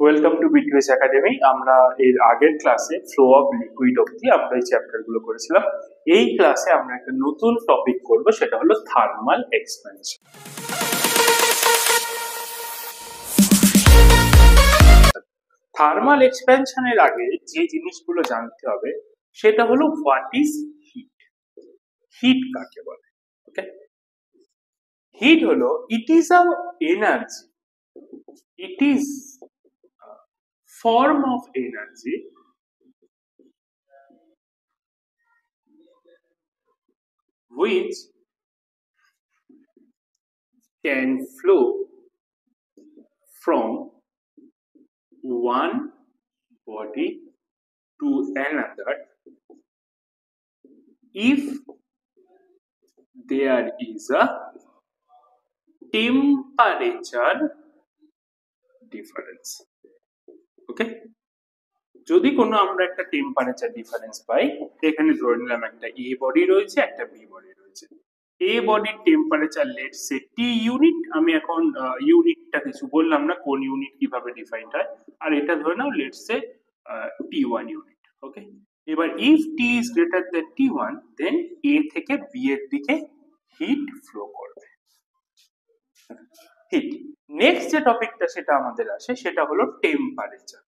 Welcome to BTS academy. আমরা এর আগের ক্লাসে ফ্লো অফ লিকুইড অবধি আমরা এই চ্যাপ্টার গুলো করেছিলাম। এই ক্লাসে আমরা একটা নতুন টপিক করব, সেটা হলো থার্মাল এক্সপ্যানশন। থার্মাল এক্সপ্যানশনের আগে যে জিনিসগুলো জানতে হবে সেটা হলো হোয়াট ইজ হিট। হিট কাকে বলে? ওকে, হিট হলো it is a energy, it is form of energy which can flow from one body to another if there is a temperature difference. Okay, যদি কোনো আমরা একটা টেম্পারেচার ডিফারেন্স পাই, এখানে ধরে নিলাম একটা এ বডি রয়েছে, একটা বি বডি রয়েছে। এ বডির temperature let's say T unit, আমি এখন ইউনিটটা কিছু বললাম না, কোন ইউনিট কিভাবে ডিফাইন্ড হয়, আর এটা ধরে now let's say T1 unit. Okay, এবার if T is greater than T1 then A থেকে বি এর দিকে হিট ফ্লো করবে। হিট। নেক্সট যে টপিকটা সেটা আমাদের আসে সেটা হলো টেম্পারেচার।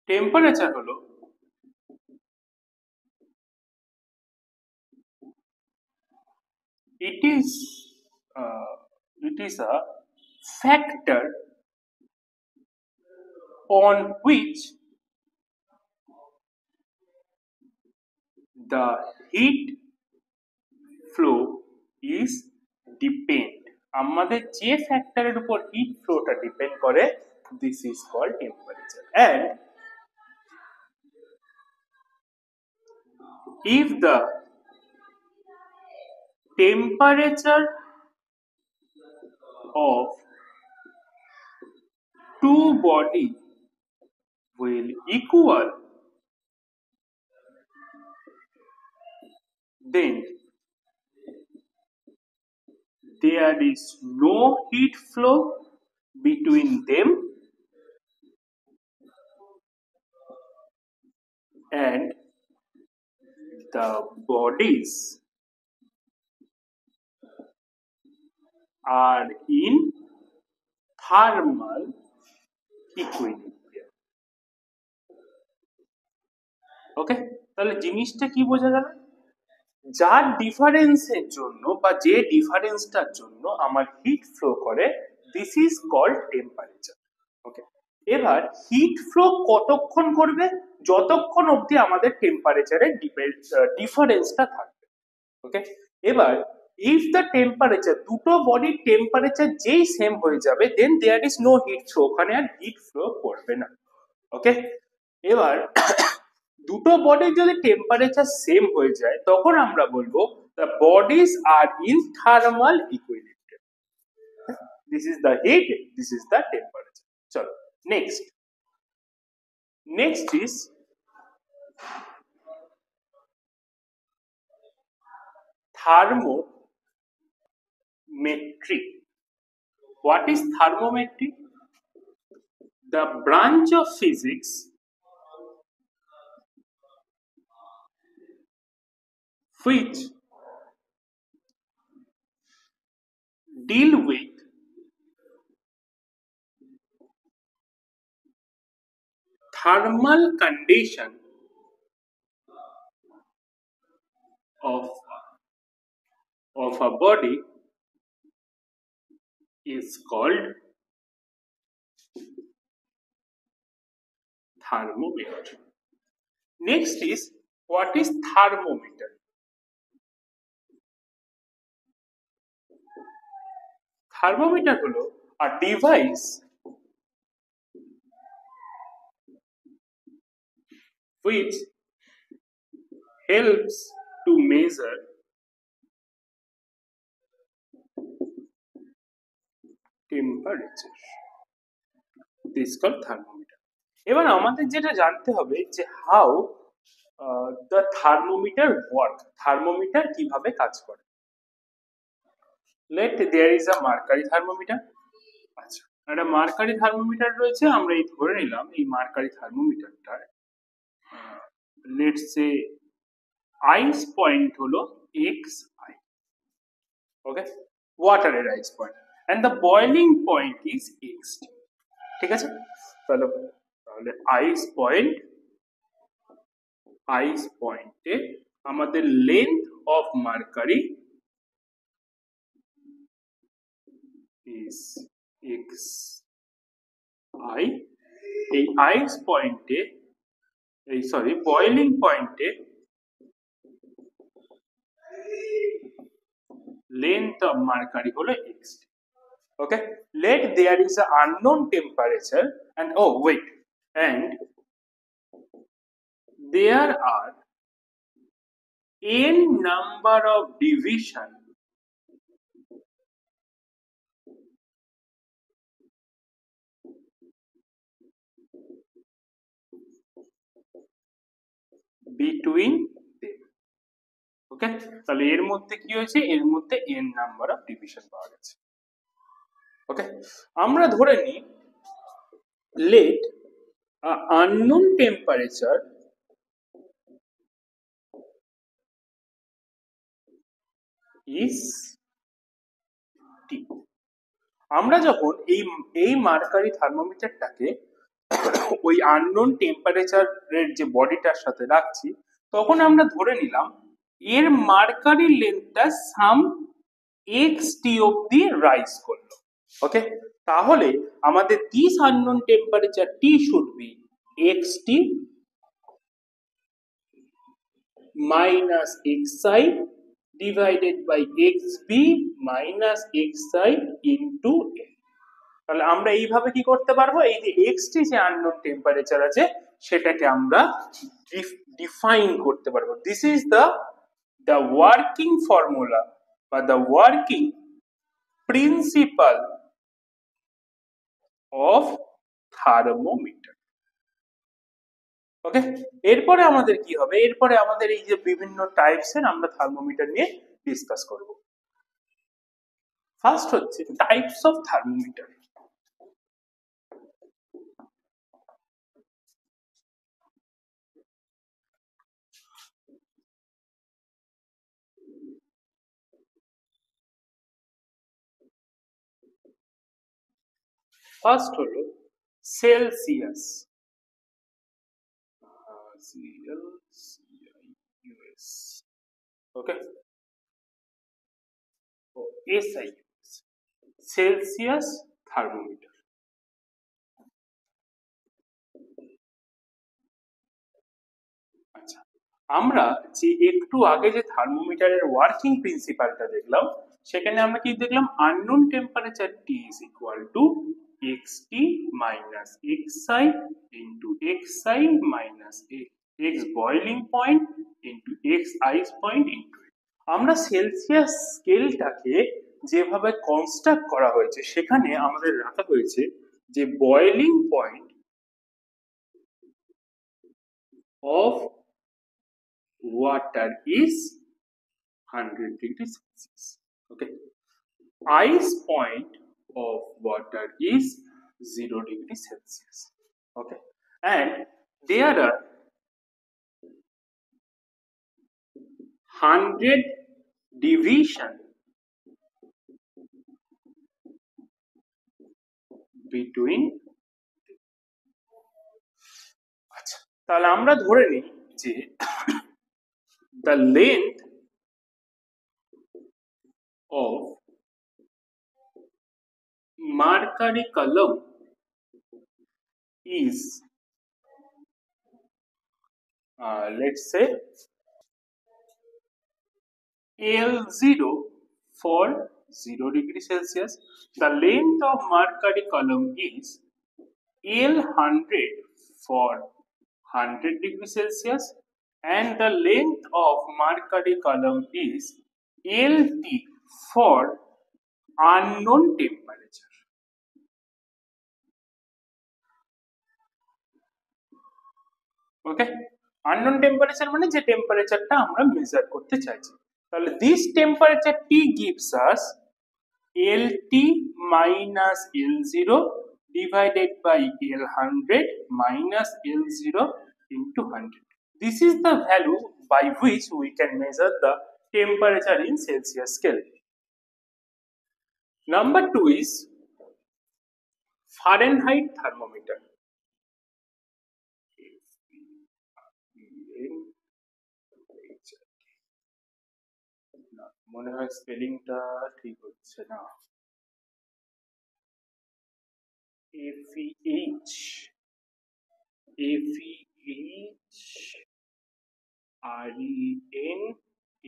টেম্পারেচার হলো it is a factor on which the heat flow is depend. আমাদের যে ফ্যাক্টরের উপর হিট ফ্লোটা ডিপেন্ড করে, this is called temperature. And if the temperature of two body will equal, then there is no heat flow between them and the bodies are in thermal equilibrium. ওকে, তাহলে জিনিসটা কি বোঝা গেল? যার ডিফারেন্সের জন্য বা যে ডিফারেন্সটার জন্য আমার হিট ফ্লো করে, দিস ইজ কল্ড টেম্পারেচার। ওকে, এবার হিট ফ্লো কতক্ষণ করবে? যতক্ষণ অবধি আমাদের টেম্পারেচারের ডিফারেন্সটা থাকবে। ওকে, এবার ইফ দ্য টেম্পারেচার, দুটো বডির টেম্পারেচার যেই সেম হয়ে যাবে, then there is no heat flow, ওখানে আর হিট ফ্লো করবে না। ওকে, এবার দুটো বডির যদি টেম্পারেচার সেম হয়ে যায় তখন আমরা বলবো the bodies are in thermal equilibrium. This is the heat, this is the temperature. চলো next is thermometry. What is thermometry? The branch of physics which deal with thermal condition of a body is called thermometer. Next is, what is thermometer? Thermometer হলো a device which helps to measure temperature. This is called thermometer. এবার আমাদের যেটা জানতে হবে যে how the thermometer work, thermometer কিভাবে কাজ করে। Let there is a mercury thermometer. আচ্ছা, একটা মার্কারি থার্মোমিটার রয়েছে, আমরা এই ধরে নিলাম এই মার্কারি থার্মোমিটারটার লেটস সে আইস পয়েন্ট হলো এক্স আই। ওকে, ওয়াটারের ice point and the boiling point is X T. ঠিক আছে, তাহলে তাহলে আইস পয়েন্টে আমাদের length of mercury is X I. এই আইস পয়েন্টে এই সরি বয়লিং পয়েন্টে length of mercury হলো x. Okay, let there is an unknown temperature and oh wait, and there are n number of division between them. Okay, তাহলে এর মধ্যে কি হয়েছে, এর মধ্যে n নাম্বার অফ ডিভিশন পাওয়া গেছে। ওকে, আমরা ধরে নিই let a unknown temperature is T। আমরা যখন এই মার্কারি থার্মোমিটারটাকে ওই আননোন টেম্পারেচারের যে বডিটার সাথে রাখছি, তখন আমরা ধরে নিলাম এর মার্কারি লেন্থটা সাম এক্স টি অব্দি রাইজ করলো। ওকে, তাহলে আমাদের this unknown temperature T should be X T minus X I divided by X B minus X I into A. তাহলে আমরা এইভাবে কি করতে পারবো, এই যে এক্স টি যে আননোন টেম্পারেচার আছে সেটাকে আমরা ডিফাইন করতে পারবো। This is the working formula বা the working principle of thermometer. Okay, এরপরে আমাদের কি হবে, এরপরে আমাদের এই যে বিভিন্ন টাইপসের আমরা থার্মোমিটার নিয়ে ডিসকাস করব। ফার্স্ট হচ্ছে টাইপস অফ থার্মোমিটার। ফার্স্ট হলো সেলসিয়াস, ওকে, এসআই সেলসিয়াস থার্মোমিটার। আচ্ছা, আমরা যে একটু আগে যে থার্মোমিটারের ওয়ার্কিং প্রিন্সিপালটা দেখলাম, সেখানে আমরা কি দেখলাম, unknown temperature T is equal to X T minus X I into X I minus X boiling point into X ice point into. আমরা সেলসিয়াস স্কেলটাকে যেভাবে কনস্ট্রাক্ট করা হয়েছে সেখানে আমাদের রাখা হয়েছে যে boiling point of water is 100 degrees Celsius. Okay, ice point of water is 0 degrees Celsius. Okay, and there are 100 division between। আচ্ছা, তাহলে আমরা ধরে নিই যে the length of mercury column is let's say L0 for 0 degree Celsius. The length of mercury column is L100 for 100 degree Celsius, and the length of mercury column is LT for unknown temperature. Okay, unknown temperature মানে যে টেম্পারেচারটা আমরা measure করতে চাইছি। তাহলে this temperature T gives us LT minus L0 divided by L100 minus L0 into 100. This is the value by which we can measure the temperature in Celsius scale. Number 2 is Fahrenheit thermometer. মনে হয় স্পেলিংটা ঠিক হচ্ছে না। FEH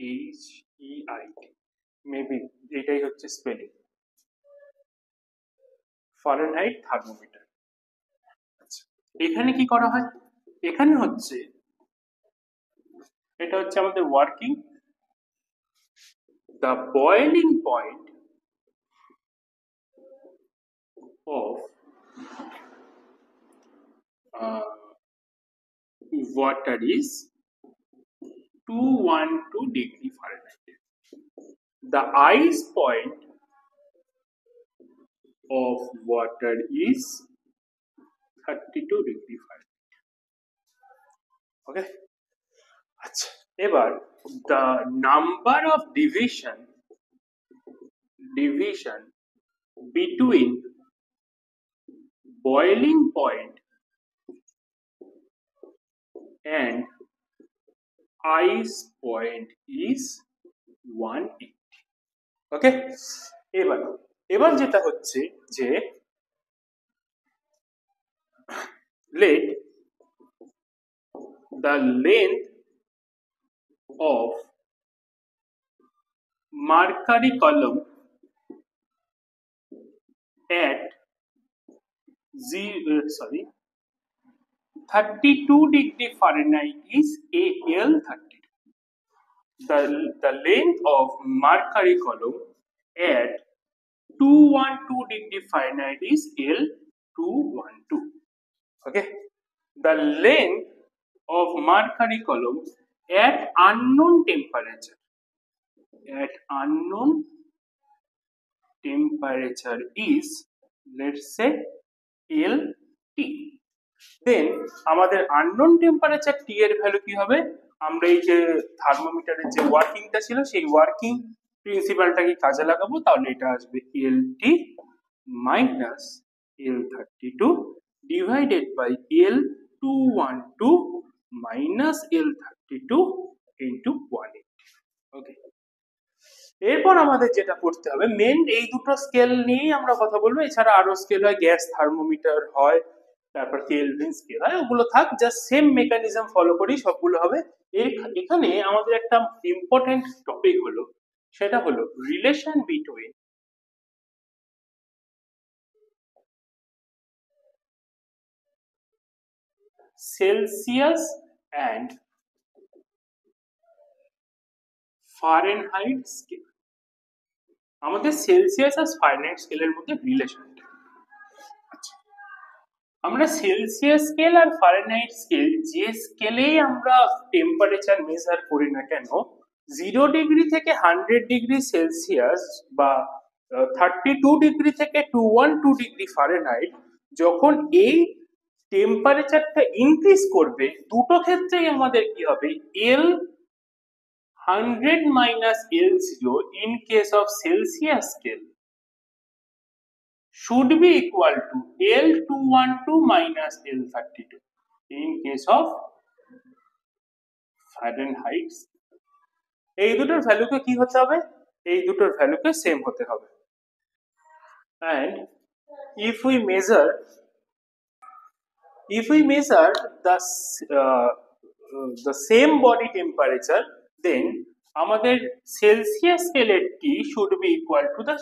RENHEIT maybe এটাই হচ্ছে spelling Fahrenheit thermometer. আচ্ছা, এখানে কি করা হয়? এখানে হচ্ছে এটা হচ্ছে আমাদের working, the boiling point of water is 212 degree Fahrenheit. The ice point of water is 32 degree Fahrenheit. Okay. আচ্ছা, এবার the number of division between boiling point and ice point is 180. ওকে, এবার যেটা হচ্ছে যে let the length of mercury column at 32 degree Fahrenheit is AL32. The length of mercury column at 212 degree Fahrenheit is L212. Okay, the length of mercury column at unknown temperature is, let's say, LT. Then আমাদের unknown temperature T এর value কি হবে? আমরা এই যে থার্মোমিটারের যে ওয়ার্কিংটা ছিল সেই ওয়ার্কিং প্রিন্সিপালটাকে কাজে লাগাবো, তাহলে এটা আসবে LT minus L32 divided by L212 minus L32 into 180. ওকে, এরপর আমাদের যেটা করতে হবে, মেন এই দুটো স্কেল নিয়েই আমরা কথা বলবো। এছাড়া আরো স্কেল হয়, গ্যাস থার্মোমিটার হয়, তারপর কেলভিন স্কেল হয়, ওগুলো থাক, জাস্ট সেম মেকানিজম ফলো করেই সবগুলো হবে। এখানে আমাদের একটা ইম্পর্টেন্ট টপিক হলো, সেটা হলো relation between Celsius and Fahrenheit scale. আমাদের সেলসিয়াস আর ফারেনহাইট স্কেলের মধ্যে রিলেশনটা, আমরা সেলসিয়াস স্কেল আর ফারেনহাইট স্কেল যে স্কেলেই আমরা টেম্পারেচার মেজার করি না কেন, 0 ডিগ্রি থেকে 100 ডিগ্রি সেলসিয়াস বা 32 ডিগ্রি থেকে 212 ডিগ্রি ফারেনহাইট, যখন এই টেম্পারেচারটা ইনক্রিজ করবে, দুটো ক্ষেত্রেই আমাদের কি হবে, L100 minus L0 in case of Celsius scale should be equal to L212 minus L32 in case of Fahrenheit. এই দুটোর ভ্যালুকে কি হতে হবে? এই দুটোর ভ্যালুকে সেম হতে হবে। And if we measure the same body temperature, then আমাদের সেলসিয়াস স্কেলের T should be equal to the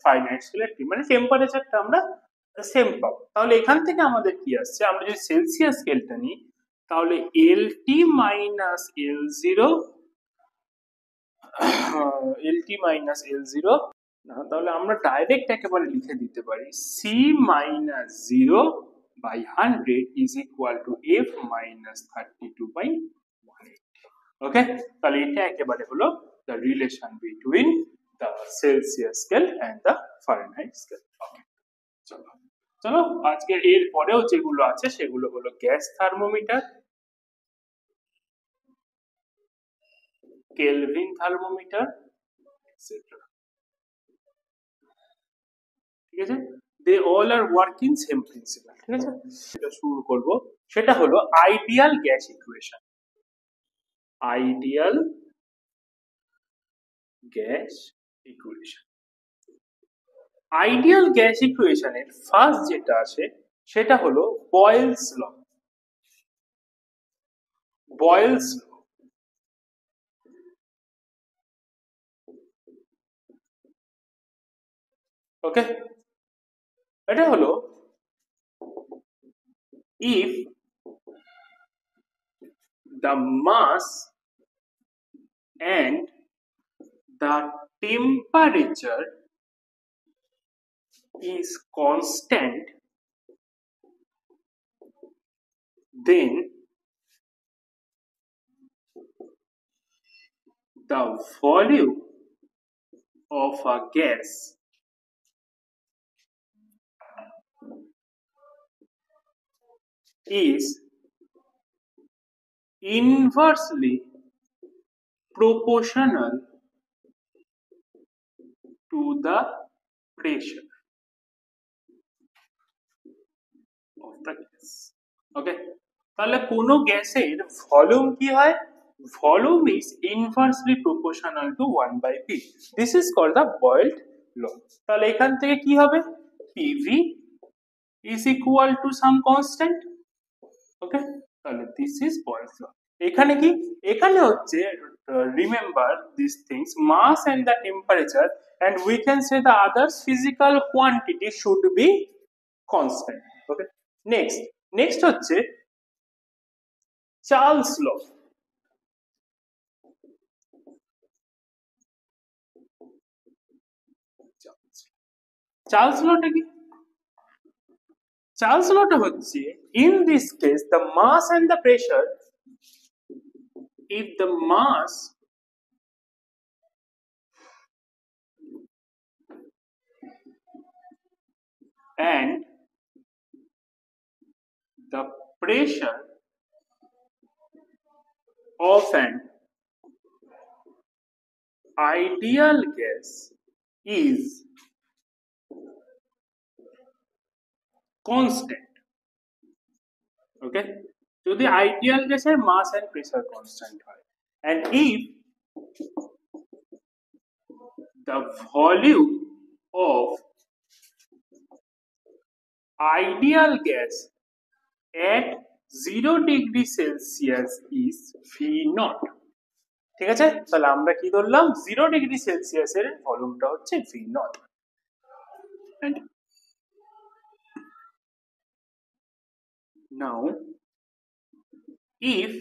Fahrenheit স্কেলের টি, মানে টেম্পারেচারটা আমরা সেম পাবো। তাহলে এখান থেকে আমাদের কি আসছে, আমরা যদি সেলসিয়াস স্কেলটা নিই, তাহলে LT minus L0 না, তাহলে আমরা ডাইরেক্ট একেবারে লিখে দিতে পারি C minus 0 by 100 is equal to F minus 32 by 180. ওকে, তাহলে এটা একেবারে হলো the relation between the Celsius scale and the Fahrenheit scale. Okay. চলো চলো আজকে এর পরেও যেগুলো আছে সেগুলো হলো gas thermometer, Kelvin thermometer, etcetera. ঠিক আছে, they all are working same principle. ঠিক আছে, সেটা শুরু করব, সেটা হলো ideal gas equation. Ideal gas equation, ideal gas ইকুয়েশনের ফার্স্ট যেটা আছে সেটা হলো বয়েলস ল। বয়েলস ল, ওকে, এটা হলো if the mass and the temperature is constant, then the volume of a gas is inversely proportional to the pressure of the gas. Okay, তাহলে কোন গ্যাসের ভলিউম কি হয়? Volume is inversely proportional to 1 by P. This is called the Boyle law. তাহলে এখান থেকে কি হবে? PV is equal to some constant. ওকে, তাহলে this is Boyle's law. এখানে কি? এখানে হচ্ছে remember these things, mass and the temperature, and we can say the other physical quantity should be constant. Okay, next হচ্ছে চার্লস ল। Charles লটা কি? Charles লটা হচ্ছে in this case the mass and the pressure, if the mass and the pressure of an ideal gas is constant. Okay, যদি ideal গ্যাসের মাস and pressure constant হয়, and if the volume of ideal gas at 0 degree Celsius is V naught. ঠিক আছে, তাহলে আমরা কি ধরলাম? 0 degree সেলসিয়াসের ভলিউমটা হচ্ছে V naught. And now if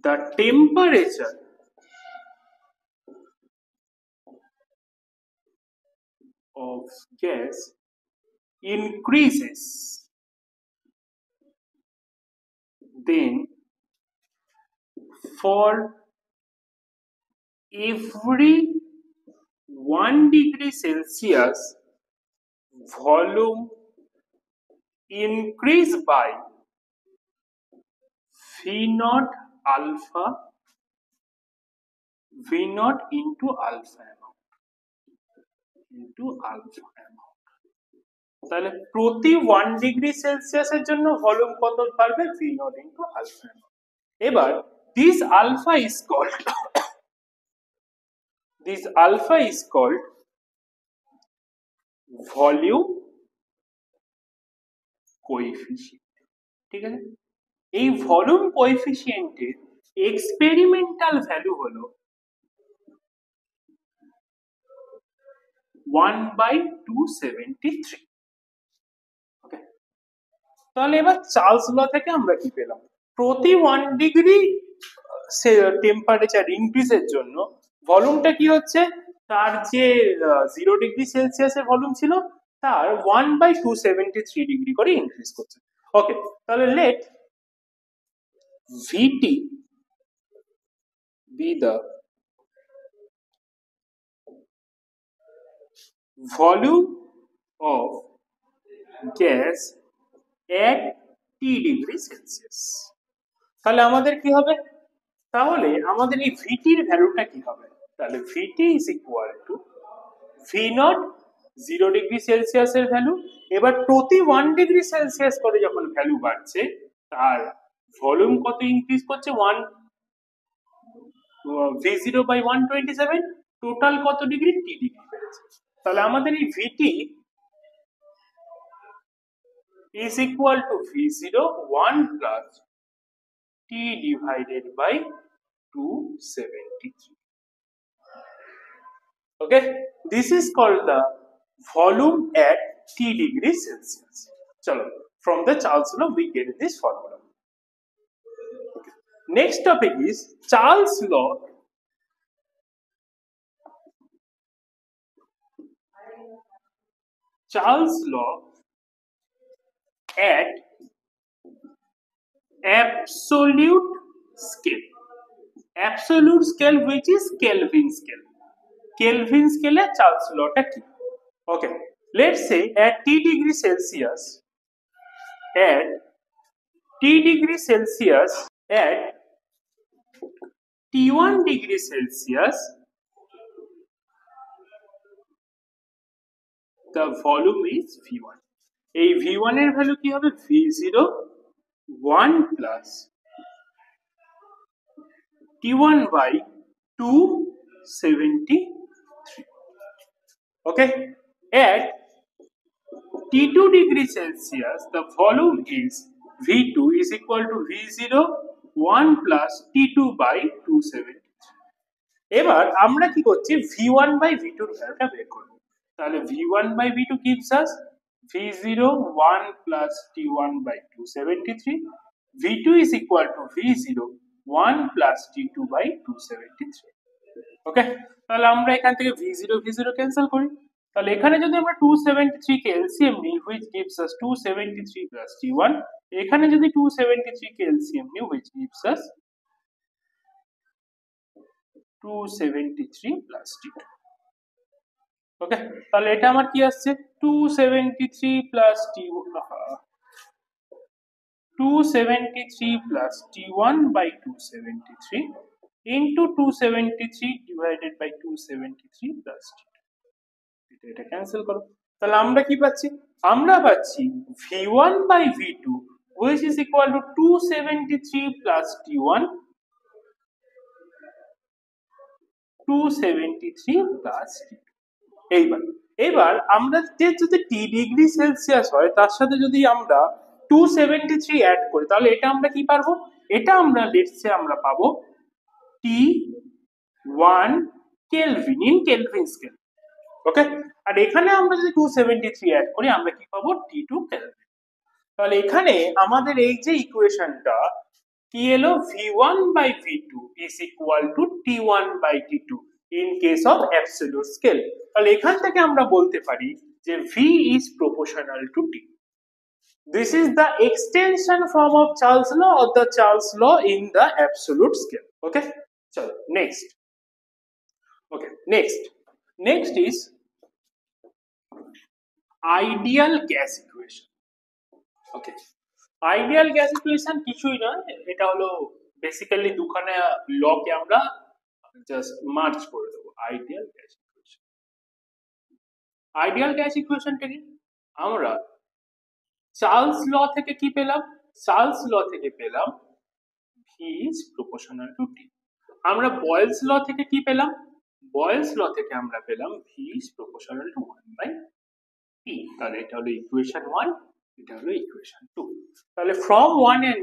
the temperature of gas increases, then for every 1 degree Celsius volume increase by V naught alpha, V naught into alpha amount, into alpha amount. তাহলে প্রতি 1 ডিগ্রি সেলসিয়াসের জন্য volume কত বাড়বে? V naught into alpha amount. এবার this alpha is called this alpha is called volume coefficient. ঠিক আছে, এই volume কোএফিসিয়েন্টের experimental value হলো 1/273. ওকে, তাহলে এবার চার্লস ল থেকে আমরা কি পেলাম? প্রতি 1 ডিগ্রি টেম্পারেচার ইনক্রিজের জন্য ভলিউমটা কি হচ্ছে? তার যে 0 ডিগ্রি সেলসিয়াসের ভলিউম ছিল তার 1/273 ডিগ্রি করে ইনক্রিজ করছে। ওকে, তাহলে let VT be the volume of gas at T degree Celsius. তাহলে আমাদের কি হবে, তাহলে আমাদের এই ভিটির ভ্যালুটা কি হবে, তাহলে V T is equal to V naught 0 degree সেলসিয়াসের ভ্যালু, এবার প্রতি 1 ডিগ্রি সেলসিয়াস করে যখন ভ্যালু বাড়ছে তার ভলিউম কত ইনক্রিজ করছে, 1 V0 বাই 127, টোটাল কত ডিগ্রি, টি ডিগ্রি বেড়েছে। তাহলে আমাদের এই ভিটি is equal to V0 1 plus T divided by 273. Okay, this is called the volume at T degree Celsius. Chalo, from the Charles law we get this formula. Okay. Next topic is Charles law. Charles law at absolute scale. Absolute scale which is Kelvin scale. Kelvin scale A Charles law টা কি? Okay, let's say at T degree Celsius, at T degree Celsius, at T1 degree Celsius, the volume is V1. এই V1 এর value কি হবে, V0 1 plus T1 by 273. Okay, at T2 degree Celsius, the volume is V2 is equal to V0 1 plus T2 by 273. এবার আমরা কি করছি, V1 by V2 এর ভ্যালুটা বের করব। তাহলে V1 by V2 gives us V0 1 plus T1 by 273. V2 is equal to V0 1 plus T2 by 273. ওকে, তাহলে আমরা এখান থেকে V0 ক্যান্সেল করি। তাহলে এখানে যদি আমরা 273 কে এলসিএম নিই which gives us 273 plus T1, এখানে যদি 273 কে এলসিএম নিই which gives us 273 plus T2. ওকে, তাহলে এটা আমার কি আসছে, 273 plus T1 by 273 into 273 divided by 273 plus T2. এটা ক্যান্সেল করো, তাহলে আমরা কি পাচ্ছি, আমরা পাচ্ছি V1 by V2 which is equal to 273 plus T1, 273 plus T2. এবার আমরা যদি T ডিগ্রি সেলসিয়াস হয় তার সাথে যদি আমরা 273 অ্যাড করি তাহলে এটা আমরা কি পারবো, এটা আমরা লেটস সে আমরা পাবো T1 kelvin in kelvin scale. Okay, আর এখানে আমরা যদি 273 অ্যাড করি আমরা কি পাবো, T2 কেলভিন। তাহলে এখানে আমাদের এই যে ইকুয়েশনটা কি এলো, V1 by V2 is equal to T1 by T2 in case of absolute scale. তাহলে এখান থেকে আমরা বলতে পারি যে V is proportional to T. This is the extension form of Charles law or the Charles law in the absolute scale. Okay, chalo next. Okay, next is ideal gas equation. Okay, ideal gas equation কিছুই নয়, এটা হলো basically দুখানা লকে আমরা just merge করে দেবো। Ideal gas ইকুয়েশনটা কি, আমরা চার্লস ল থেকে কি পেলাম, চার্লস ল থেকে পেলাম V is proportional to T। আমরা বয়েলস ল থেকে কি পেলাম, বয়েলস ল থেকে আমরা পেলাম V is proportional to 1 by T। তাহলে এটা হলো ইকুয়েশন 1, এটা হলো ইকুয়েশন 2। তাহলে from 1 and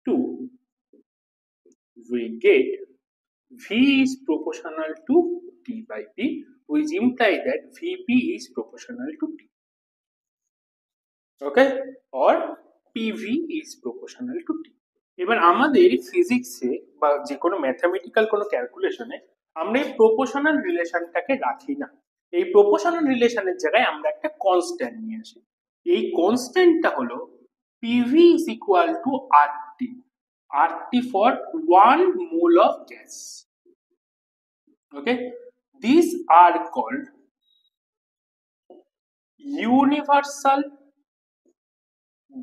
2 we get V is proportional to T by P, which imply that Vp is proportional to T, okay, or PV is proportional to T। এবার আমাদের ফিজিক্সে বা যে কোনো ম্যাথমেটিক্যাল কোনো ক্যালকুলেশনে আমরা এই প্রপোর্শনাল রিলেশনটাকে রাখি না, এই প্রপোর্শনাল রিলেশনের জায়গায় আমরা একটা কনস্ট্যান্ট নিয়ে আসি। এই কনস্ট্যান্টটা হলো PV is equal to RT for 1 mole of gas। Okay, these are called universal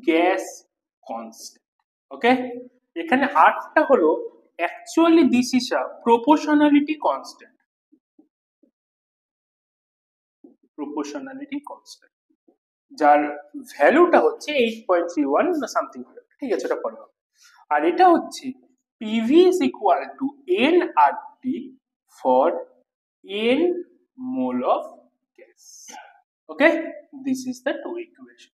gas constant. ওকে, এখানে আরটা হলো actually this is a proportionality constant. Proportionality constant যার ভ্যালুটা হচ্ছে 8.31 না সামথিং হবে, ঠিক আছে, এটা পরে হবে। আর এটা হচ্ছে PV is equal to nRT for n mole of gas. Okay, this is the two equation.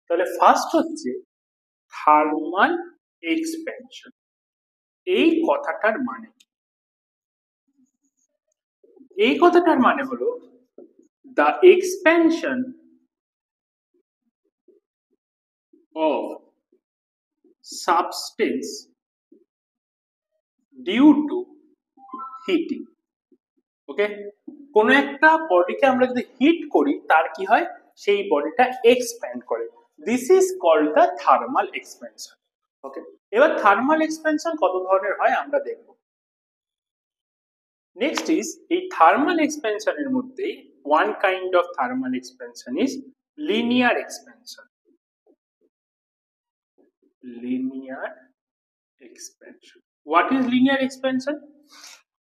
তাহলে ফার্স্ট হচ্ছে থার্মাল এক্সপেনশন। এই কথাটার মানে কি? এই কথাটার মানে হলো the expansion of substance due to heating. ওকে, কোন একটা বডিকে আমরা যদি হিট করি তার কি হয়, সেই বডিটা এক্সপ্যান্ড করে। This is called the thermal expansion. Okay, এবার থার্মাল এক্সপেনশন কত ধরনের হয় আমরা দেখব। নেক্সট ইজ এই থার্মাল এক্সপেনশনের মধ্যে one kind of thermal expansion is linear expansion. Linear expansion, what is linear expansion?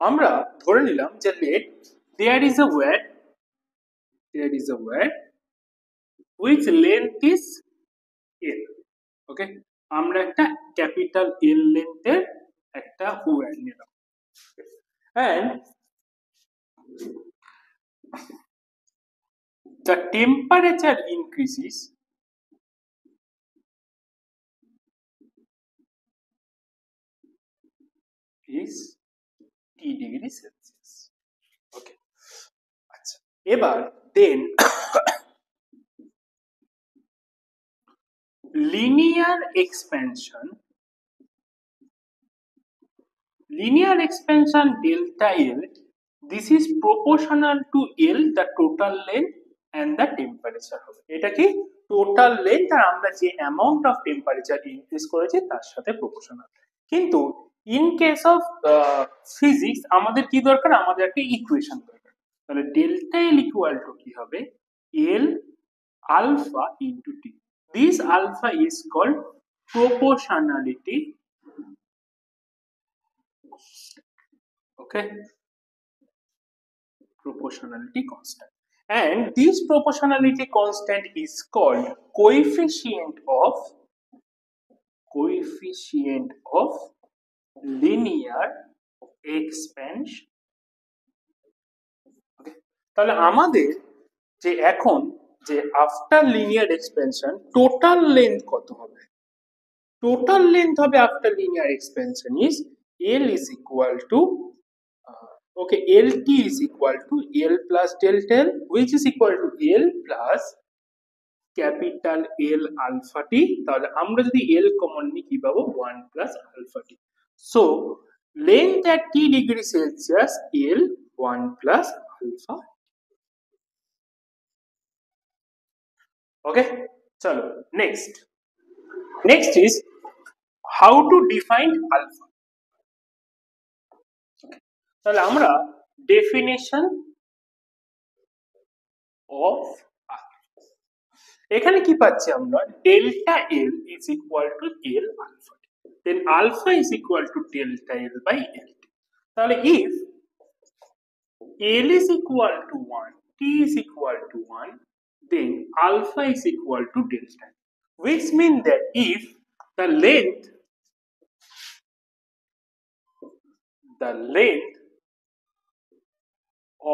আমরা ধরে নিলাম যে let there is a word which length is L. Okay, আমরা একটা ক্যাপিটাল L লেন্থের একটা ওয়্যার নিলাম and the temperature increases is T degree Celsius. Okay, আচ্ছা, এবার then linear expansion delta L, this is proportional to L, the total length and the temperature হবে। এটা কি total length আর আমরা যে অ্যামাউন্ট অফ টেম্পারেচার ইনক্রিজ করেছি তার সাথে প্রপোর্শনাল। কিন্তু ইন কেস অফ ফিজিক্স আমাদের কি দরকার, আমাদের একটা ইকুয়েশন দরকার। তাহলে ডেল্টা এল ইকুয়াল টু কি হবে, L alpha into T. This alpha is called proportionality, okay, proportionality constant, and this proportionality constant is called coefficient of linear expansion. Okay, তাহলে আমাদের যে এখন যে after linear expansion total length কত হবে? Total length হবে after linear expansion is L is equal to okay, LT is equal to L plus delta L, which is equal to L plus capital L alpha T. তাহলে আমরা যদি L common নিই কি পাবো, 1 plus alpha T. So length at T degree Celsius L 1 plus alpha. Okay, চলো next is how to define alpha. তাহলে আমরা definition of এখানে কি পাচ্ছি আমরা, delta L is equal to L alpha, then alpha is equal to delta L by L. তাহলে if L is equal to 1, T is equal to 1, then alpha is equal to delta, which means that if the length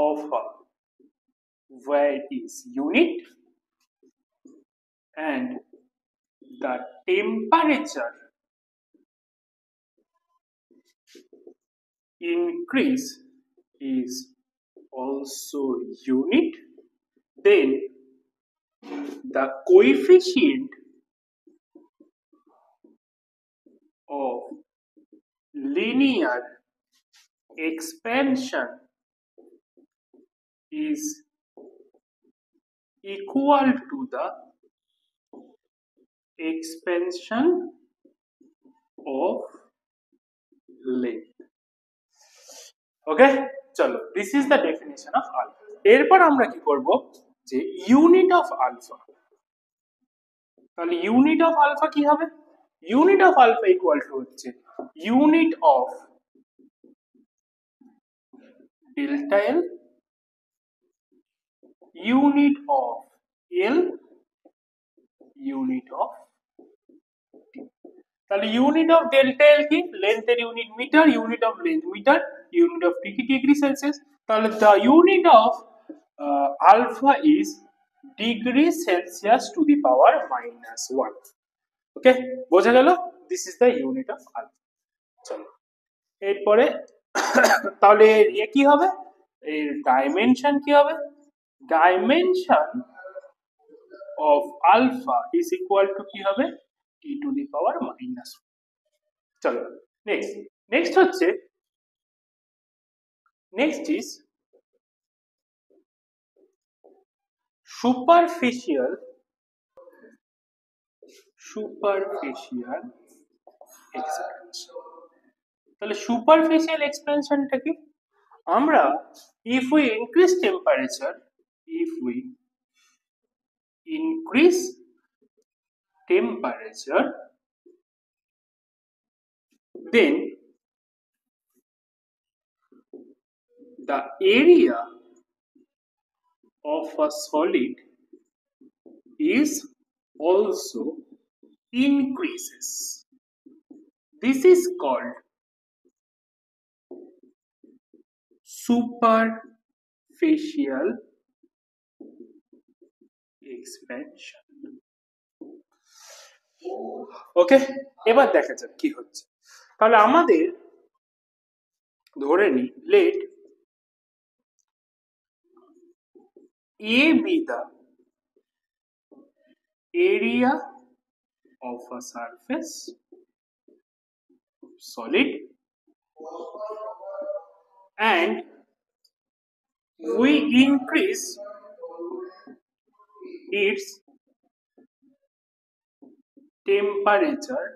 of a wire is unit and the temperature increase is also unit, then the coefficient of linear expansion is equal to the expansion of length. Okay, চলো, this is the definition of alpha. এরপর আমরা কি করব, যে unit of alpha. তাহলে unit of alpha কি হবে? Unit of alpha equal to হচ্ছে unit of delta L, unit of L, unit of T. তাহলে ইউনিট অফ ডেল্টা এল কি? লেন্থের unit meter, unit of length meter, unit of T কি degree Celsius. তাহলে the unit of alpha is degree Celsius to the power -1। Okay, বোঝা গেল? This is the unit of alpha. চলো এরপরে তাহলে এ কি হবে, এর ডাইমেনশন কি হবে? Dimension of alpha is equal to কি হবে? T to the power -1। চলো নেক্সট হচ্ছে, নেক্সট ইজ সুপারফিশিয়াল এক্সপেনশন। তাহলে সুপারফিশিয়াল এক্সপেনশনটা কি? আমরা if we increase temperature, if we increase temperature, then the area of a solid is also increases. This is called superficial expansion. ওকে, এবার দেখা যাক কি হচ্ছে। তাহলে আমাদের ধরে নি, let A be the area of a surface solid and we increase its temperature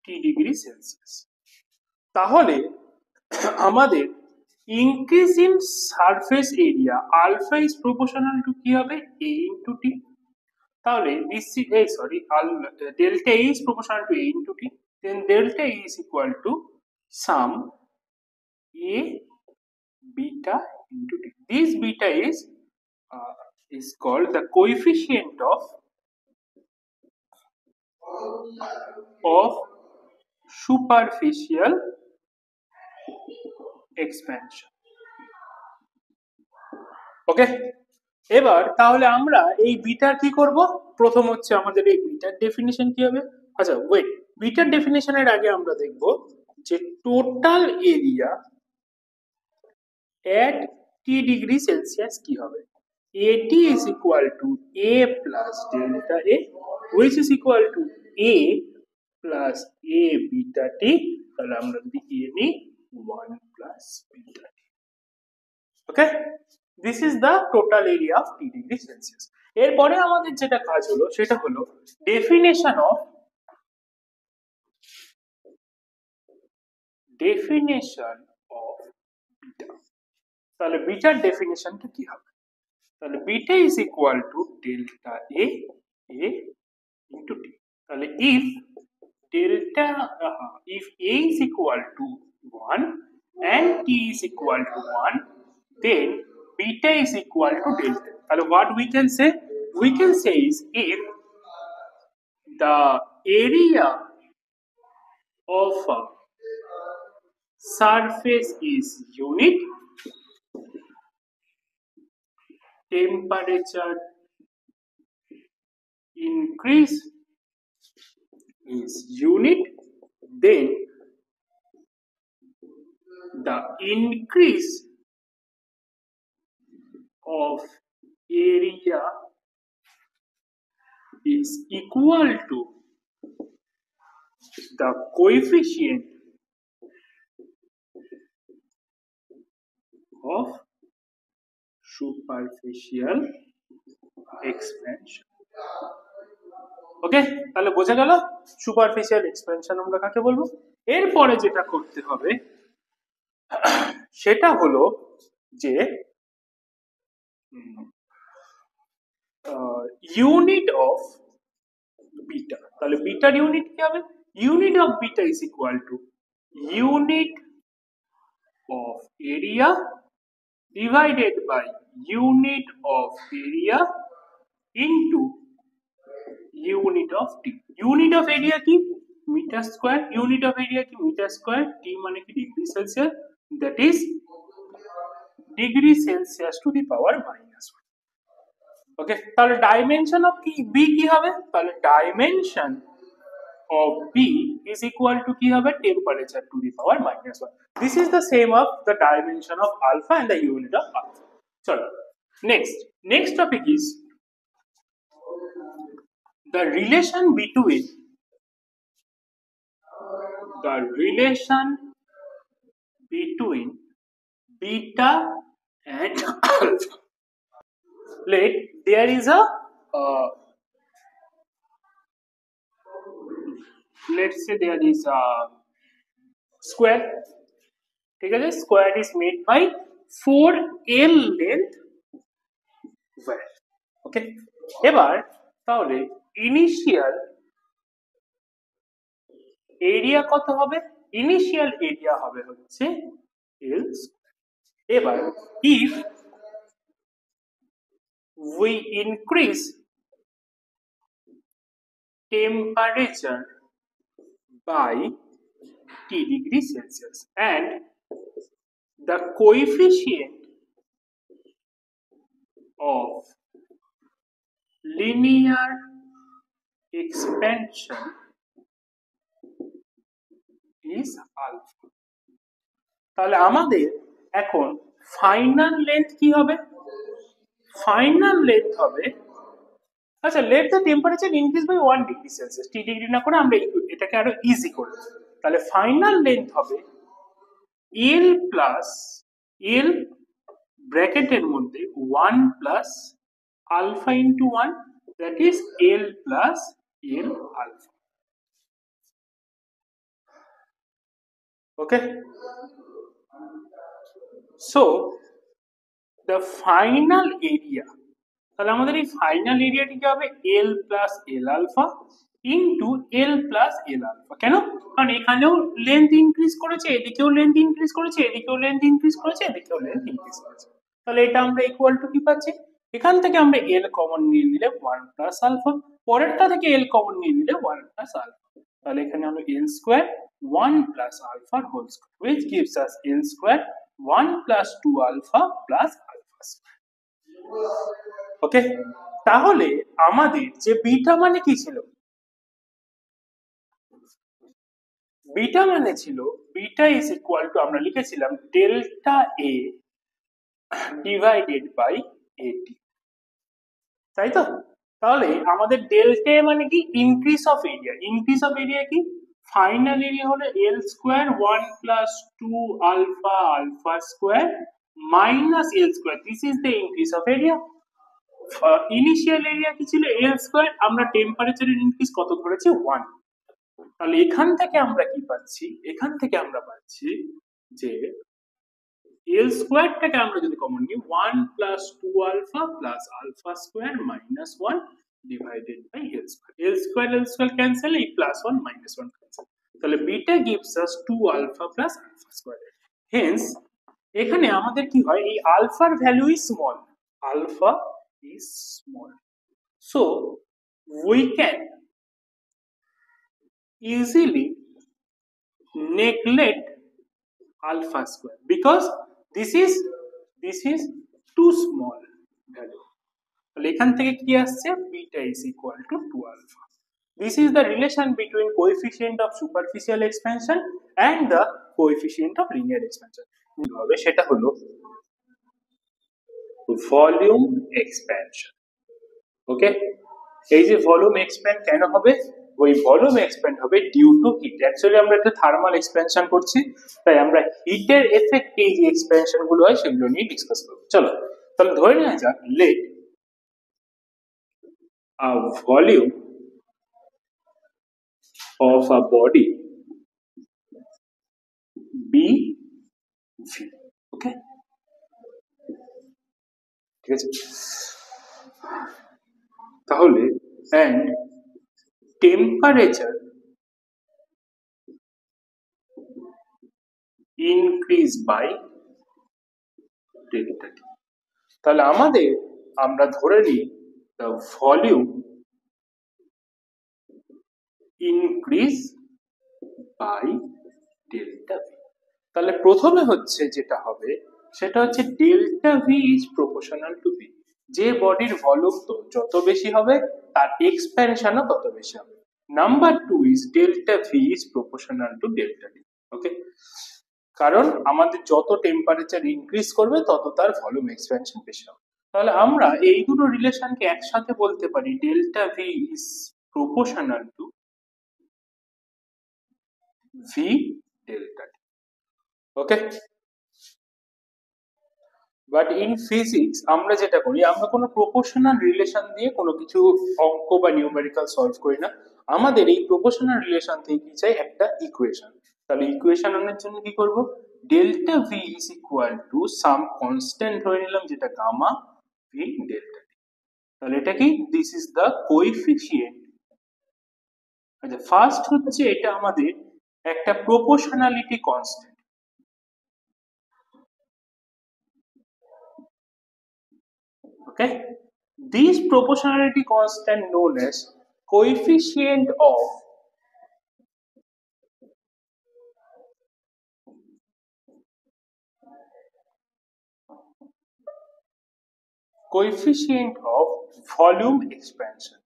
T degree Celsius। তাহলে আমাদের increase in surface area alpha is proportional to কি হবে? A into T। তাহলে delta A is proportional to A into T, then delta A is equal to sum A beta into T. This beta is called the coefficient of superficial expansion। ওকে, এবার তাহলে আমরা এই bitter কি করব? প্রথম হচ্ছে আমাদের এই বিটার ডেফিনিশন কি হবে? আচ্ছা ওয়েট, বিটার ডেফিনিশনের আগে আমরা দেখব যে total area at T degree Celsius কি হবে? AT is equal to A plus delta A, which is equal to A plus A beta T। তাহলে আমরা যদি A নিই 1 plus beta T। Okay, this is the total area of T degree Celsius. এরপরে আমাদের যেটা কাজ হলো সেটা হলো ডেফিনেশন অফ বিটা। তাহলে বিটার ডেফিনেশনটা কি হবে? তাহলে beta is equal to delta A into T. তাহলে if A is equal to 1 and T is equal to 1, then beta is equal to delta। তাহলে what we can say? We can say is if the area of a surface is unit, temperature increase is unit, then the increase of area is equal to the coefficient of superficial expansion। ওকে, তাহলে বোঝা গেল superficial expansion আমরা কাকে বলবো? এরপরে যেটা করতে হবে সেটা হলো যে ইউনিট অফ বিটা। তাহলে বিটার ইউনিট কি হবে? Unit of beta is equal two unit of area divided by unit of area into unit of t. Unit of area কি? Meter square. unit of area কি? Meter square. t মানে কি? Degree Celsius. that is degree Celsius to the power -1। Okay, তাহলে dimension of কি b কি হবে? তাহলে dimension of b is equal to কি হবে? Temperature to the power -1। this is the same of the dimension of alpha and the unit of alpha. চলো next topic is the relation between beta and alpha. Let there is a let's say there is a square, ঠিক আছে? square is made by 4l length wire. ওকে, এবার তাহলে initial area কত হবে? Initial area হবে হচ্ছে l square। এবার if we increase temperature by T degree Celsius and the coefficient of linear expansion is alpha, তাহলে আমাদের এখন ফাইনাল লেন্থ কি হবে? ফাইনাল লেন্থ হবে, আচ্ছা let the temperature increase by 1 degree Celsius, T degree না করে আমরা এটাকে আরো ইজি করে, তাহলে ফাইনাল লেন্থ হবে এল প্লাস এল ব্র্যাকেটের মধ্যে 1 plus alpha into 1, that is L plus L alpha. Okay, so the final area, তাহলে আমাদের এই ফাইনাল এরিয়াটি কি হবে? L plus L alpha into L plus L alpha. কেন? কারণ এখানেও লেন্থ ইনক্রিজ করেছে, এদিকেও লেন্থ ইনক্রিজ করেছে, এদিকেও লেন্থ ইনক্রিজ করেছে, এদিকেও লেন্থ ইনক্রিজ করেছে। তাহলে এটা আমরা ইকুয়াল টু কি পাচ্ছি? এখান থেকে আমরা এল কমন নিয়ে নিলে 1 প্লাস আলফা, পরেরটা থেকে এল কমন নিয়ে নিলে 1 প্লাস আলফা, তাহলে এখানে হলো L square 1 plus alpha whole square, which gives us L square 1 plus 2 alpha plus alpha square. Okay, তাহলে আমাদের যে বিটা মানে কি ছিল? বিটা মানে ছিল বিটা ইজ ইকুয়াল টু, আমরা লিখেছিলাম ডেল্টা এ ডিভাইডেড বাই এটি, তাই তো? তাহলে আমাদের ডেল্টা এ মানে কি? Increase of area. Increase of area কি? ফাইনাল এরিয়া হলো L square 1 plus 2 alpha alpha square minus L square, this is the increase of area. Initial area কি ছিল? এল স্কয়ার, আমরা টেম্পারেচারের ইনক্রিজ কত ধরেছি? 1। তাহলে এখান থেকে আমরা কি পাচ্ছি? এখান থেকে আমরা পাচ্ছি যে এল স্কয়ারটাকে আমরা যদি কমন নিই 1 plus 2 alpha plus alpha square minus 1 divided by L square. L square cancel, এই প্লাস 1 মাইনাস 1 ক্যান্সেল, তাহলে beta gives us 2 alpha plus alpha square. Hence এখানে আমাদের কি হয়? এই আলফার value is small, alpha is small, so we can easily neglect alpha square because this is too small value. তাহলে এখান থেকে কি আসছে? beta is equal to 2 alpha. This is the relation between coefficient of superficial expansion and the coefficient of linear expansion. হবে সেটা হলো volume expansion. ওকে, এই যে ভলিউম এক্সপ্যান্ড কেন হবে? ওই ভলিউম এক্সপ্যান্ড হবে ডিউ টু হিট। অ্যাকচুয়ালি আমরা একটা থার্মাল এক্সপ্যানশন করছি, তাই আমরা হিটের এফেক্টে এই যে এক্সপ্যানশন গুলো হয় সেগুলো নিয়ে ডিসকাস করব। চলো তাহলে ধরে নেওয়া যাক, let a volume of a body be V. Okay, ঠিক আছে। তাহলে and temperature increase by delta T। তাহলে আমরা ধরে নিই the volume increase by delta V। তাহলে প্রথমে হচ্ছে যেটা হবে সেটা হচ্ছে delta V is proportional two V. যে বডির ভলিউম তো যত বেশি হবে তার এক্সপ্যানশনও তত বেশি হবে। Number two is delta V is proportional to delta T. Okay, কারণ আমাদের যত টেম্পারেচার ইনক্রিজ করবে তত তার ভলিউম এক্সপ্যানশন বেশি হবে। তাহলে আমরা এই দুটো রিলেশনকে একসাথে বলতে পারি delta V is proportional two V delta T. Okay, but in physics আমরা যেটা করি, আমরা কোনো প্রপোর্শনাল রিলেশন দিয়ে কোনো কিছু অঙ্ক বা নিউমেরিক্যাল সলভ করি না। আমাদের এই প্রপোর্শনাল রিলেশন থেকে কি চাই? একটা ইকুয়েশন। তাহলে ইকুয়েশন আনার জন্য কি করব? Delta V is equal to some constant ধরে নিলাম যেটা গামা ভি ডেল্টা টি। তাহলে এটা কি? This is the coefficient. আচ্ছা, ফার্স্ট হচ্ছে এটা আমাদের একটা proportionality constant. Okay, this proportionality constant known as coefficient of volume expansion।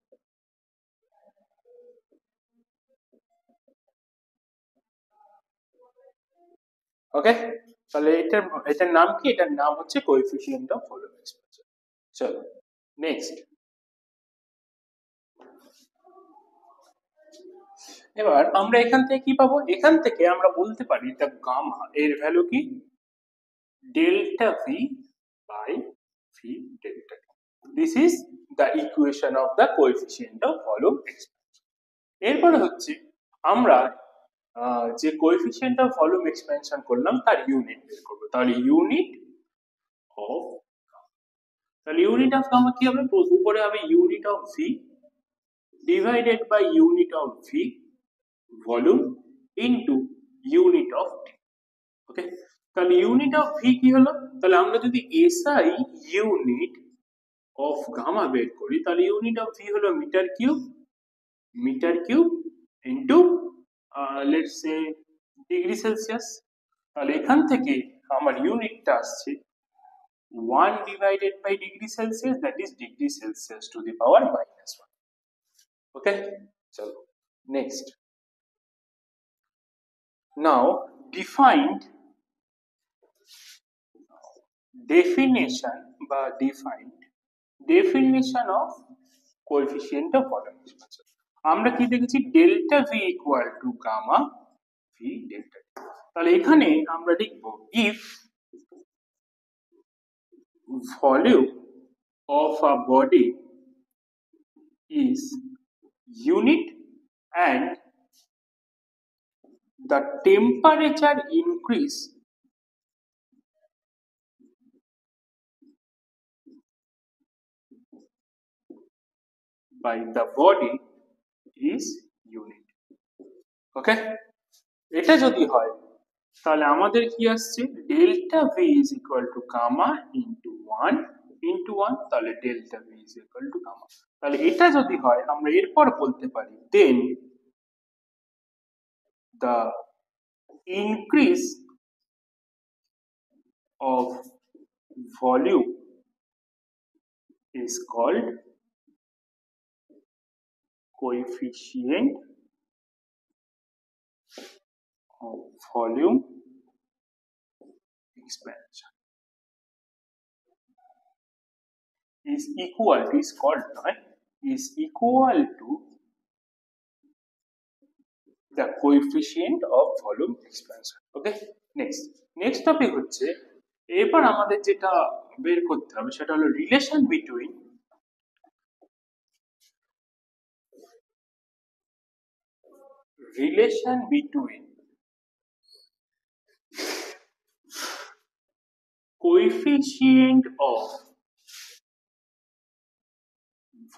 ওকে, তাহলে এটার নাম কি? এটার নাম হচ্ছে কোএফিসিয়েন্ট অফ ভলিউম এক্সপ্যানশন। চলো নেক্সট। এবার আমরা এখান থেকে কি পাবো? এখান থেকে আমরা বলতে পারি দ্য গামা এর ভ্যালু কি? Delta V by V delta T. This is the equation of the coefficient of volume expansion. এরপরে হচ্ছে আমরা যে কোএফিসিয়েন্ট অফ ভলিউম এক্সপ্যানশন করলাম তার ইউনিট বের করব। তাহলে ইউনিট অফ গামা কি হবে? উপরে হবে unit of V divided by unit of V volume into unit of T. Okay, তাহলে ইউনিট অফ ভি কি হলো? তাহলে আমরা যদি এসআই ইউনিট অফ গামা বের করি তাহলে ইউনিট অফ ভি হলো metre cube into let's say degree Celsius. তাহলে এখান থেকে আমার ইউনিটটা আসছে 1 divided by degree Celsius, that is degree Celsius to the power -1। Okay, chalo next। Now defined definition of coefficient of volume expansion। আমরা কি দেখেছি? Delta V equal to gamma V delta T. তাহলে এখানে আমরা লিখব if volume of a body is unit and the temperature increase by the body is unit। ওকে, এটা যদি হয় তাহলে আমাদের কি আসছে? Delta V is equal to gamma into one, তাহলে delta V is equal to gamma. তাহলে এটা যদি হয় আমরা এরপর বলতে পারি then the increase of volume is called coefficient of volume expansion is equal to the coefficient of volume expansion। Okay, next topic হচ্ছে এরপর আমাদের যেটা বের করতে হবে সেটা হলো relation between coefficient of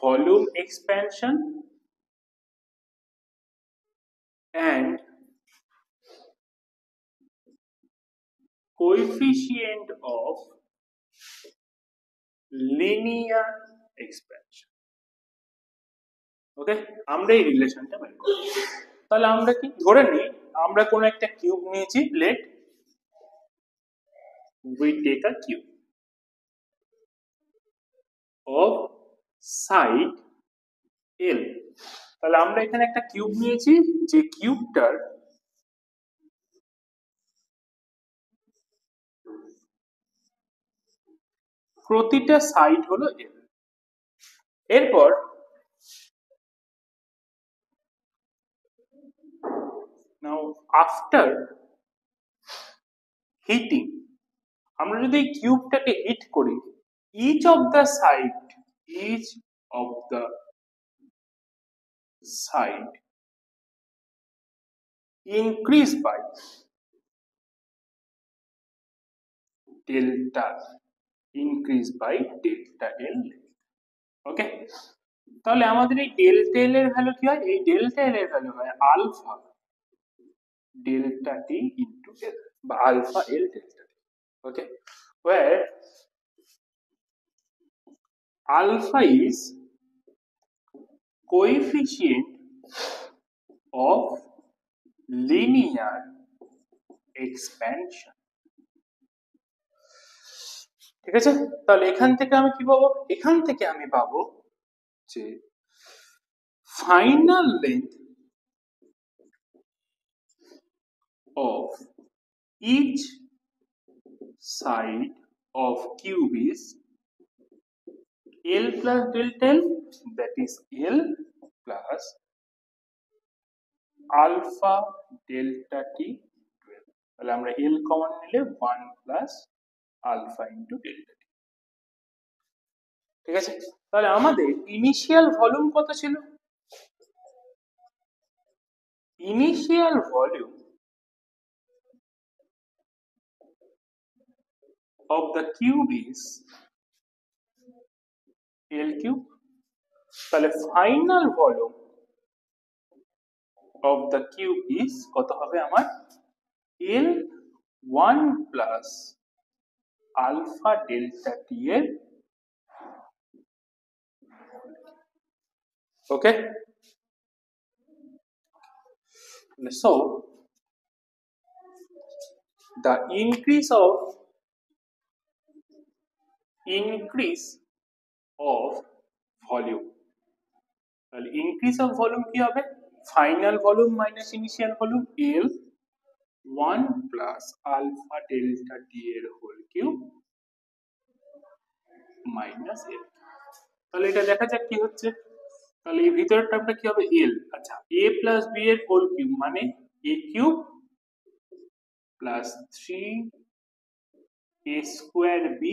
volume expansion and coefficient of linear expansion. ওকে, আমরা এই রিলেশনটা বের করব। তাহলে আমরা কি ধরে নিই, আমরা কোন একটা কিউব নিয়েছি, late we take a cube of side L। তাহলে আমরা এখানে একটা কিউব নিয়েছি, যে কিউবটার প্রতিটা সাইড হলো L। এরপর নাও আফটার হিটিং, আমরা যদি এই কিউবটাকে হিট করি, each of the side increase by delta L। ওকে, তাহলে আমাদের এই ডেল্টা এল এর ভ্যালু কি হয়? এই ডেল্টা এল এর ভ্যালু হয় alpha delta T into L, বা alpha L delta T. Okay, where alpha is coefficient of linear expansion। ঠিক আছে, তাহলে এখান থেকে আমি কি পাবো? এখান থেকে আমি পাবো যে final length of each side of cube is L plus delta L, that is L plus alpha delta t 12। তাহলে আমরা L কমন নিলে 1 plus alpha into delta t। ঠিক আছে, তাহলে আমাদের ইনিশিয়াল ভলিউম কত ছিল? Initial volume of the cube is L cube। তাহলে final volume of the cube is কত হবে আমার? L 1 plus alpha delta t এর। ওকে, so the increase of volume, তাহলে increase of volume কি হবে? Final volume minus initial volume, L 1 plus alpha delta t এর whole cube minus L। তাহলে এটা দেখা যাক কি হচ্ছে। তাহলে এই ভিতরের টার্মটা কি হবে? L। আচ্ছা, a plus b এর হোল কিউব মানে a cube plus 3a square b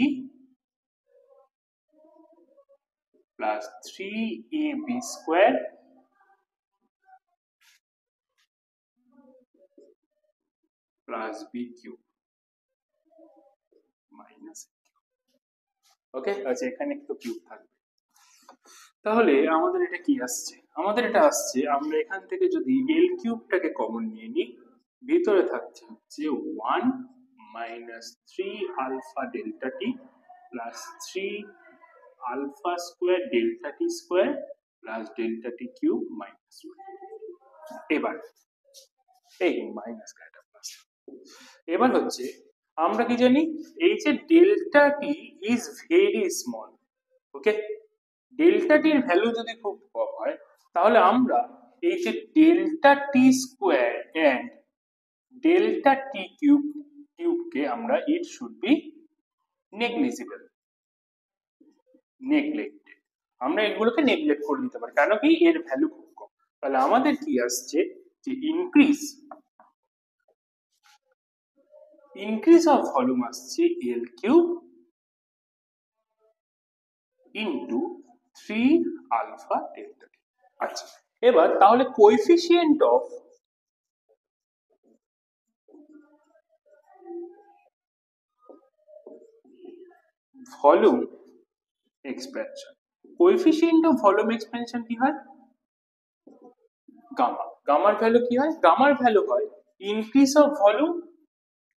plus 3ab square plus b cube minus. Okay, আচ্ছা এখানে একটু কিউব থাকবে। তাহলে আমাদের এটা কি আসছে? আমাদের এটা আসছে, আমরা এখান থেকে যদি L কিউবটাকে কমন নিয়ে নিই, ভিতরে থাকছে হচ্ছে 1 minus 3 alpha delta t plus 3 alpha square delta t square plus delta t cube minus 1। এবার এই মাইনাস কাটা প্লাস। এবার হচ্ছে আমরা কি জানি? এই যে delta T is very small. Okay, delta টি এর ভ্যালু যদি খুব কম হয়, তাহলে আমরা এই যে delta T square and delta T কিউবকে আমরা it should be negligible, neglected. আমরা এগুলোকে নেগলেক্ট করে দিতে পারি, কারণ কি এর ভ্যালু খুব কম। তাহলে আমাদের কি আসছে যে ইনক্রিজ অফ ভলিউম আসছে L cube into 3 alpha delta T. আচ্ছা, এবার তাহলে coefficient of volume expansion. Coefficient of volume expansion কি হয়? গামা। গামার ভ্যালু কি হয়? গামার ভ্যালু হয় increase of volume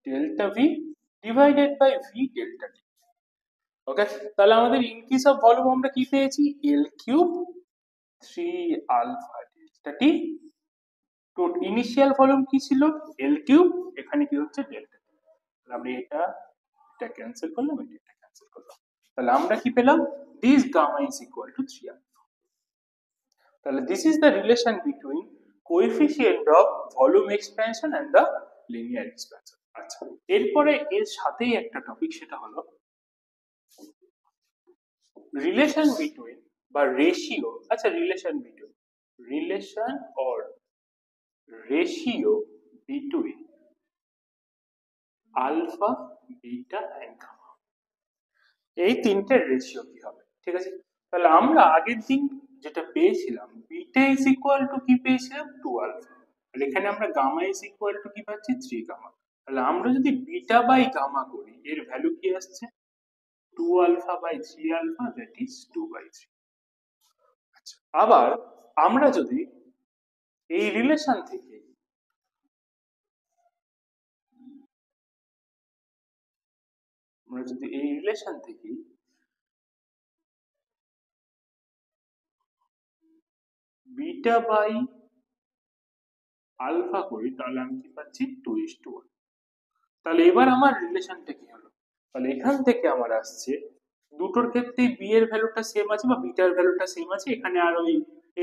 delta V divided by V delta T. Okay, তাহলে আমাদের ইনক্রিজ অফ ভলিউম আমরা কি পেয়েছি? L cube 3 alpha delta T. তো ইনিশিয়াল ভলিউম কি ছিল? এল কিউব, এখানে কি হচ্ছে ডেল্টা টি। তাহলে আমরা এটা ক্যান্সেল করলাম, এটা ক্যান্সেল করলাম। তাহলে আমরা কি পেলাম? This gamma is equal to 3 alpha. তাহলে this is the relation between coefficient of volume expansion and the linear expansion. আচ্ছা, এরপরে এর সাথেই একটা টপিক, সেটা হলো রিলেশন বিটুইন বা রেশিও। আচ্ছা, relation between, relation or ratio between alpha, beta and gamma. এই তিনটে রেশিও কি হবে? ঠিক আছে, তাহলে আমরা আগের দিন যেটা পেয়েছিলাম, বিটা ইজ ইকুয়াল টু কি পেয়েছিলাম? 2 আলফা। আর এখানে আমরা গামা ইজ ইকুয়াল টু কি পাচ্ছি? 3 গামা। তাহলে আমরা যদি বিটা বাই গামা করি, এর ভ্যালু কি আসছে? 2 alpha by 3 alpha, that is 2 by 3। আচ্ছা, আবার আমরা যদি এই রিলেশন থেকে বিটা বাই আলফা করি, তাহলে আমি কি পাচ্ছি? 2:1। তাহলে এবার আমার রিলেশনটা কি হলো? তাহলে এখান থেকে আমার আসছে দুটোর ক্ষেত্রেই বি এর ভ্যালুটা সেম আছে বা বিটার ভ্যালুটা সেম আছে, এখানে আর ওই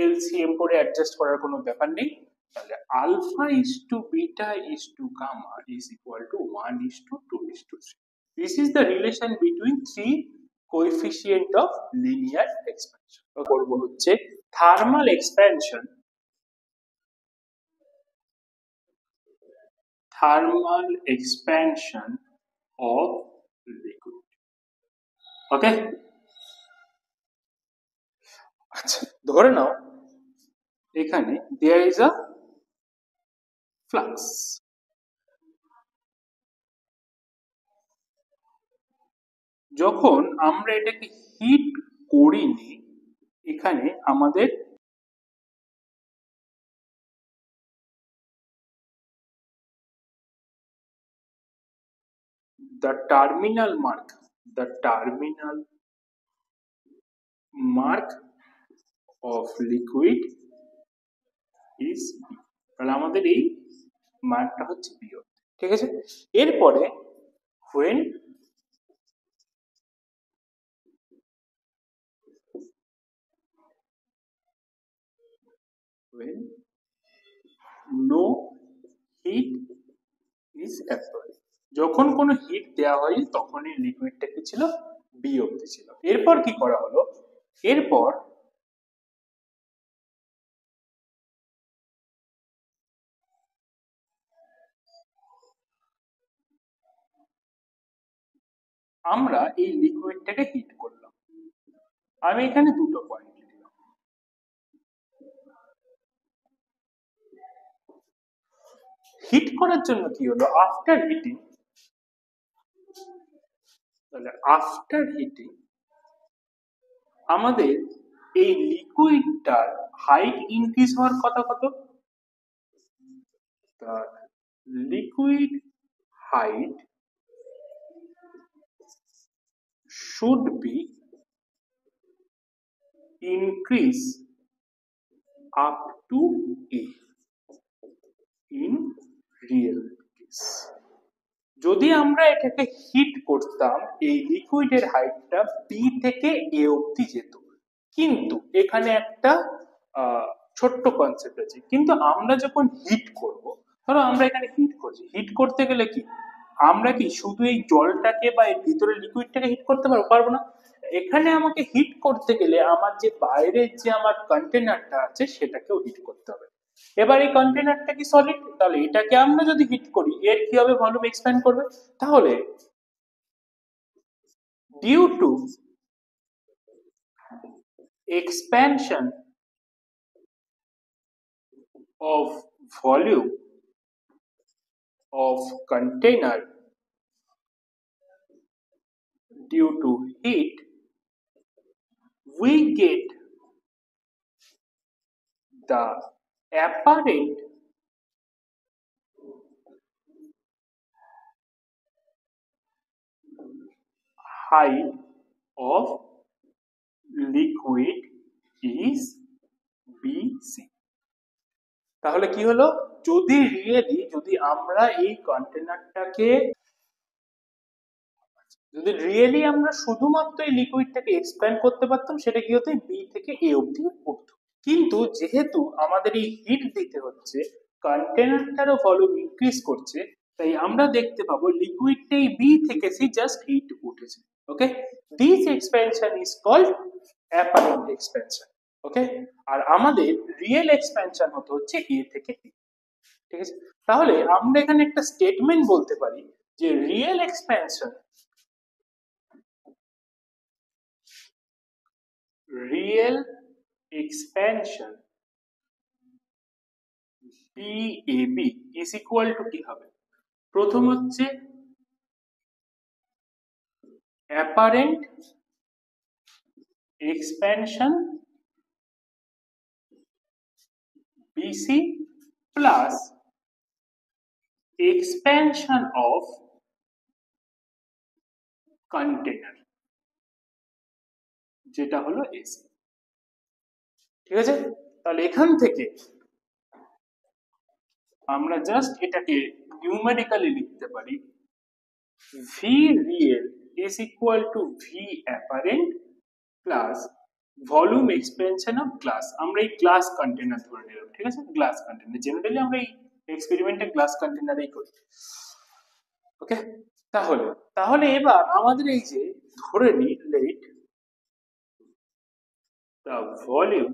এলসিএম করে অ্যাডজাস্ট করার কোনো ব্যাপার নেই। তাহলে alpha is to beta is to gamma is equal to 1:2:3। This is the relation between three coefficient of linear expansion. করব হচ্ছে thermal expansion, thermal expansion of liquid. Okay, আচ্ছা ধরে নাও এখানে there is a flux। যখন আমরা এটাকে hit করিনি, এখানে আমাদের the terminal mark of liquid is B। তাহলে আমাদের এই মার্কটা হচ্ছে B। ঠিক আছে, এরপরে when no heat is applied, যখন কোনো হিট দেওয়া হয় তখন এই লিকুইডটা কি ছিল? বি অবধি ছিল। এরপর কি করা হলো? এরপর আমরা এই লিকুইডটাকে হিট করলাম। আমি এখানে দুটো পয়েন্ট দিলাম। হিট করার জন্য কি হলো? আফটার হিটিং, তাহলে আফটার হিটিং আমাদের এই লিকুইডটার হাইট ইনক্রিজ হওয়ার কথা কত? Liquid height should be increase up to A in real case। যদি আমরা এটাকে হিট করতাম, এই লিকুইডের হাইটটা বি থেকে এ অবধি যেত। কিন্তু এখানে একটা ছোট্ট কনসেপ্ট আছে, কিন্তু আমরা যখন হিট করব, ধরো আমরা এখানে হিট করছি, হিট করতে গেলে কি আমরা কি শুধু এই জলটাকে বা এর ভিতরে লিকুইডটাকে হিট করতে পারবো না। এখানে আমাকে হিট করতে গেলে আমার যে বাইরের যে আমার কন্টেনারটা আছে সেটাকেও হিট করতে হবে। এবার এই কন্টেনারটা কি সলিড, তাহলে এটাকে আমরা যদি হিট করি, এর কি হবে? ভলিউম এক্সপ্যান্ড করবে। তাহলে due to expansion of volume of container, due to heat, we get the apparent height of liquid is BC. তাহলে কি হলো, যদি আমরা এই কন্টেনারটাকে যদি রিয়েলি আমরা শুধুমাত্র এই লিকুইডটাকে এক্সপ্যান্ড করতে পারতাম, সেটা কি হতো, বি থেকে এ অবধি উঠতো। কিন্তু যেহেতু আমাদের এই হিট দিতে হচ্ছে, কন্টেনারটারও ভলিউম ইনক্রিজ করছে, তাই আমরা দেখতে পাবো লিকুইডটা এই বি থেকে সি জাস্ট এইটুকু উঠেছে। Okay, this expansion is called apparent expansion. Okay, আর আমাদের রিয়েল এক্সপ্যানশন হচ্ছে এ থেকে বি। ঠিক আছে, তাহলে আমরা এখানে একটা স্টেটমেন্ট বলতে পারি যে real expansion BAB is equal to কি হবে, প্রথম হচ্ছে apparent expansion BC plus expansion of container, যেটা হলো AC। ঠিক আছে, তাহলে এখান থেকে আমরা জাস্ট এটাকে নিউমেরিক্যালি লিখতে পারি V real is equal to V apparent plus volume expansion of glass. আমরা এই গ্লাস কন্টেনার ধরে নিলাম। ঠিক আছে, গ্লাস কন্টেনার, জেনারেলি আমরা এই এক্সপেরিমেন্টে গ্লাস কন্টেনারেই করি। ওকে, তাহলে তাহলে এবার আমাদের এই যে ধরে নি let the volume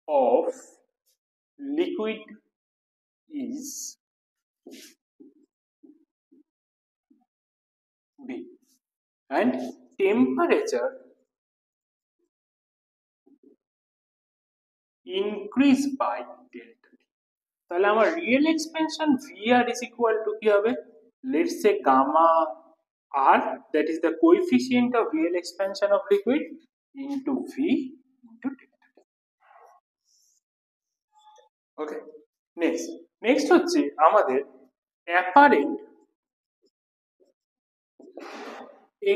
of liquid is B and temperature increase by delta T। তাহলে আমার real expansion VR is equal to কি হবে, let's say gamma R, that is the coefficient of real expansion of liquid, into V into delta T। Okay, next হচ্ছে আমাদের apparent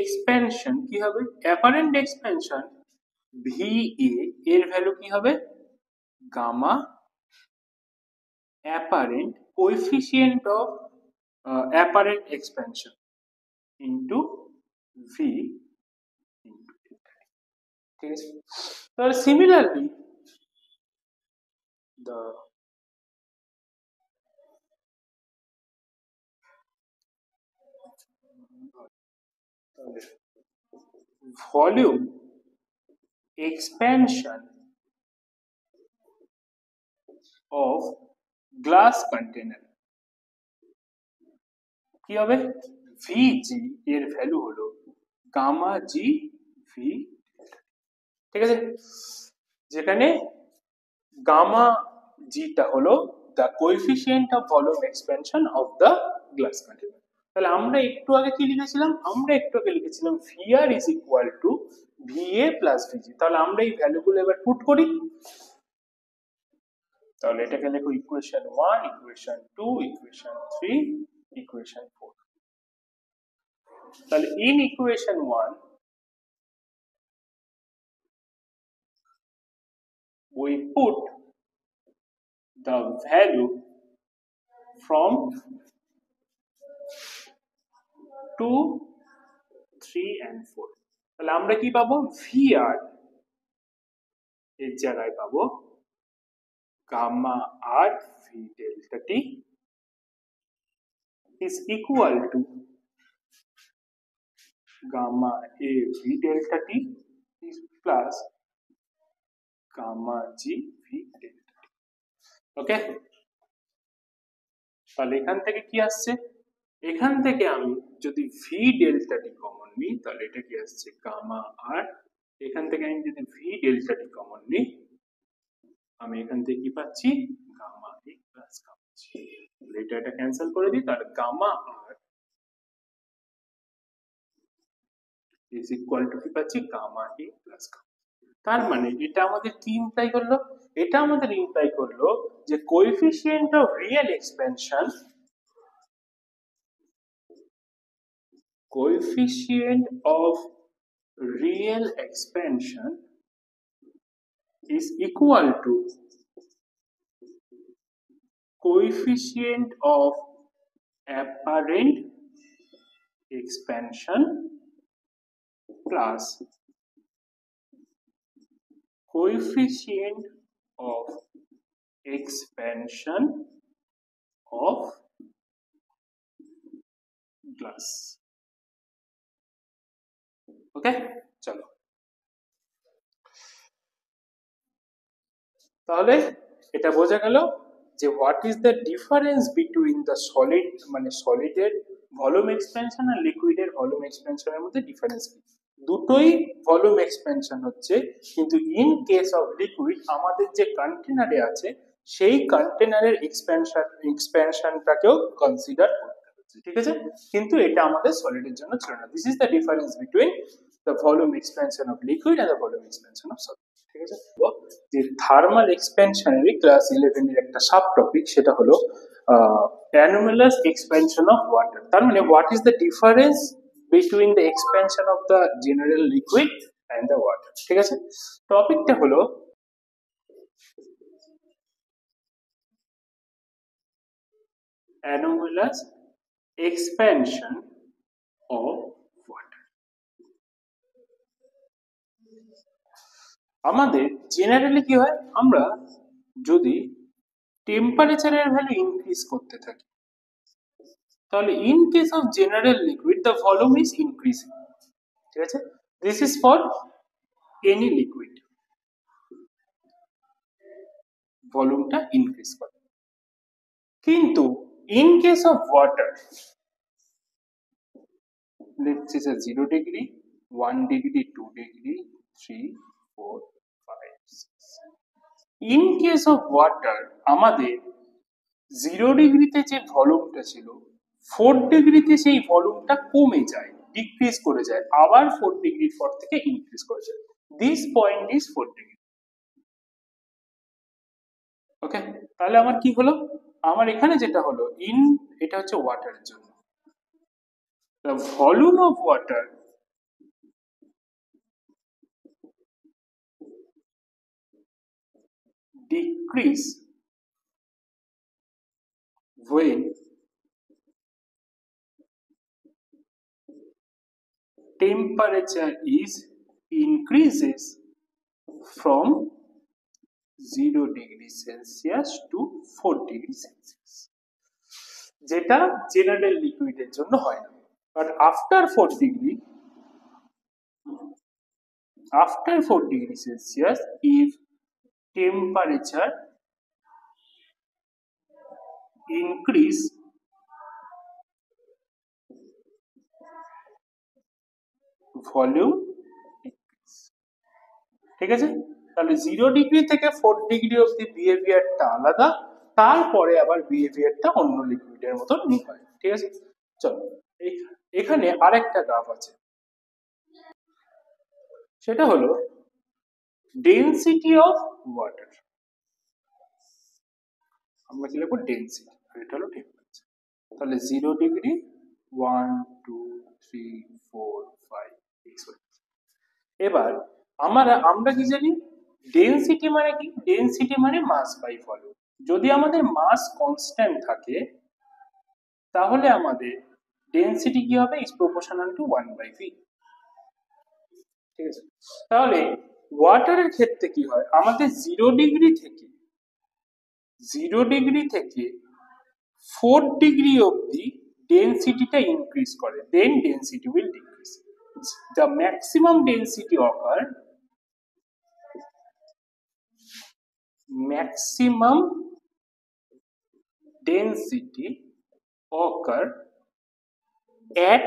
expansion কি হবে, apparent expansion VA এর value কি হবে, gamma apparent coefficient of apparent expansion into V into delta T। ঠিক আছে, তাহলে similarly the volume expansion of glass container কি হবে, VG এর ভ্যালু হলো গামা G V। ঠিক আছে, যেখানে গামা জিটা হলো the coefficient of volume expansion of the glass container। তাহলে আমরা একটু আগে কি লিখেছিলাম, VR is equal to VA plus VG। তাহলে আমরা এই ভ্যালুগুলো এবার পুট করি। তাহলে এটাকে লেখো ইকুয়েশন 1, ইকুয়েশন 2, ইকুয়েশন 3, ইকুয়েশন 4। তাহলে in equation 1 we put the value from 2, 3 and 4। তাহলে আমরা কি পাবো, VR এর জায়গায় পাবো gamma R V delta T is equal to gamma A V delta T is plus gamma G V delta T। Okay, তাহলে এখান থেকে কি আসছে, এখান থেকে আমি যদি V delta T কমন নিই, তাহলে এটা কি আসছে গামা R। এখান থেকে আমি যদি V delta T কমন নিই, আমি এখান থেকে কি পাচ্ছি, gamma A plus gamma G। এটা ক্যান্সেল করে দিই, তাহলে gamma R is equal to কি পাচ্ছি গামা এ প্লাস গামা। তার মানে এটা আমাদের কি ইমপ্লাই করলো, এটা আমাদের ইমপ্লাই করলো যে coefficient of real expansion, coefficient of real expansion is equal to coefficient of apparent expansion plus coefficient of expansion of glass. ওকে, চলো তাহলে এটা বোঝা গেল যে what is the difference between the solid মানে সলিডের ভলিউম এক্সপেনশন আর লিকুইডের volume এক্সপেনশনের মধ্যে difference কি। দুটোই ভলিউম এক্সপেনশন হচ্ছে, কিন্তু ইন কেস অফ লিকুইড আমাদের যে কন্টেনারে আছে সেই কন্টেনারের এক্সপেনশনটাকেও কনসিডার করতে হচ্ছে, ঠিক আছে, কিন্তু এটা আমাদের সলিডের জন্য ছিল না। This is the difference between the volume expansion of liquid and the volume expansion of solid, ঠিক আছে। যে থার্মাল এক্সপেনশনের ক্লাস 11 এর একটা সাব টপিক, সেটা হলো anomalous expansion of water। তার মানে what is the difference between the expansion of the general liquid and the water, ঠিক আছে। টপিকটা হলো anomalous expansion of water। আমাদের জেনারেলি কি হয়, আমরা যদি টেম্পারেচারের ভ্যালু ইনক্রিজ করতে থাকি তাহলে in case of general liquid the volume is increasing, ঠিক আছে। This is for any liquid, ভলিউমটা ইনক্রিজ করে। কিন্তু in case of water let's say 0 degree 1 degree 2 degree 3 4 5 6, in case of water আমাদের 0 ডিগ্রিতে যে ভলিউমটা ছিল 4 ডিগ্রিতে সেই ভলিউমটা কমে যায়, ডিক্রিজ করে যায়, আবার 4 ডিগ্রির পর থেকে ইনক্রিজ করে যায়। This point is 4 degree. Okay, তাহলে আমার কি হলো, আমার এখানে যেটা হলো এটা হচ্ছে ওয়াটারের জন্য, the volume of water decrease when temperature is increases from 0 degree Celsius to 4 degree Celsius, যেটা জেনারেল লিকুইডের জন্য হয় না। But after 4 degree Celsius, if temperature increase volume increase, ঠিক আছে। তাহলে 0 ডিগ্রি থেকে 4 ডিগ্রি অবধি বিহেভিয়ারটা আলাদা, তারপরে আবার বিহেভিয়ারটা অন্য লিকুইডের মতন হয়, ঠিক আছে। চলো এখানে আরেকটা গ্রাফ আছে, সেটা হলো ডেনসিটি অফ ওয়াটার। আমরা কি লিখবো, ডেনসিটি, আর এটা হলো টেম্পারেচার। তাহলে 0 ডিগ্রি 1 2 3 4 5 6। এবার আমরা কি জানি, ডেনসিটি মানে কি, ডেনসিটি মানে মাস বাই ভলিউম। যদি আমাদের মাস কনস্ট্যান্ট থাকে তাহলে আমাদের ডেনসিটি কি হবে, ইজ প্রপোর্শনাল টু 1/v, ঠিক আছে। তাহলে ওয়াটারের ক্ষেত্রে কি হয়, আমাদের 0 ডিগ্রি থেকে 4 ডিগ্রি অবধি ডেনসিটিটা ইনক্রিজ করে, then density will decrease. The maximum density occur at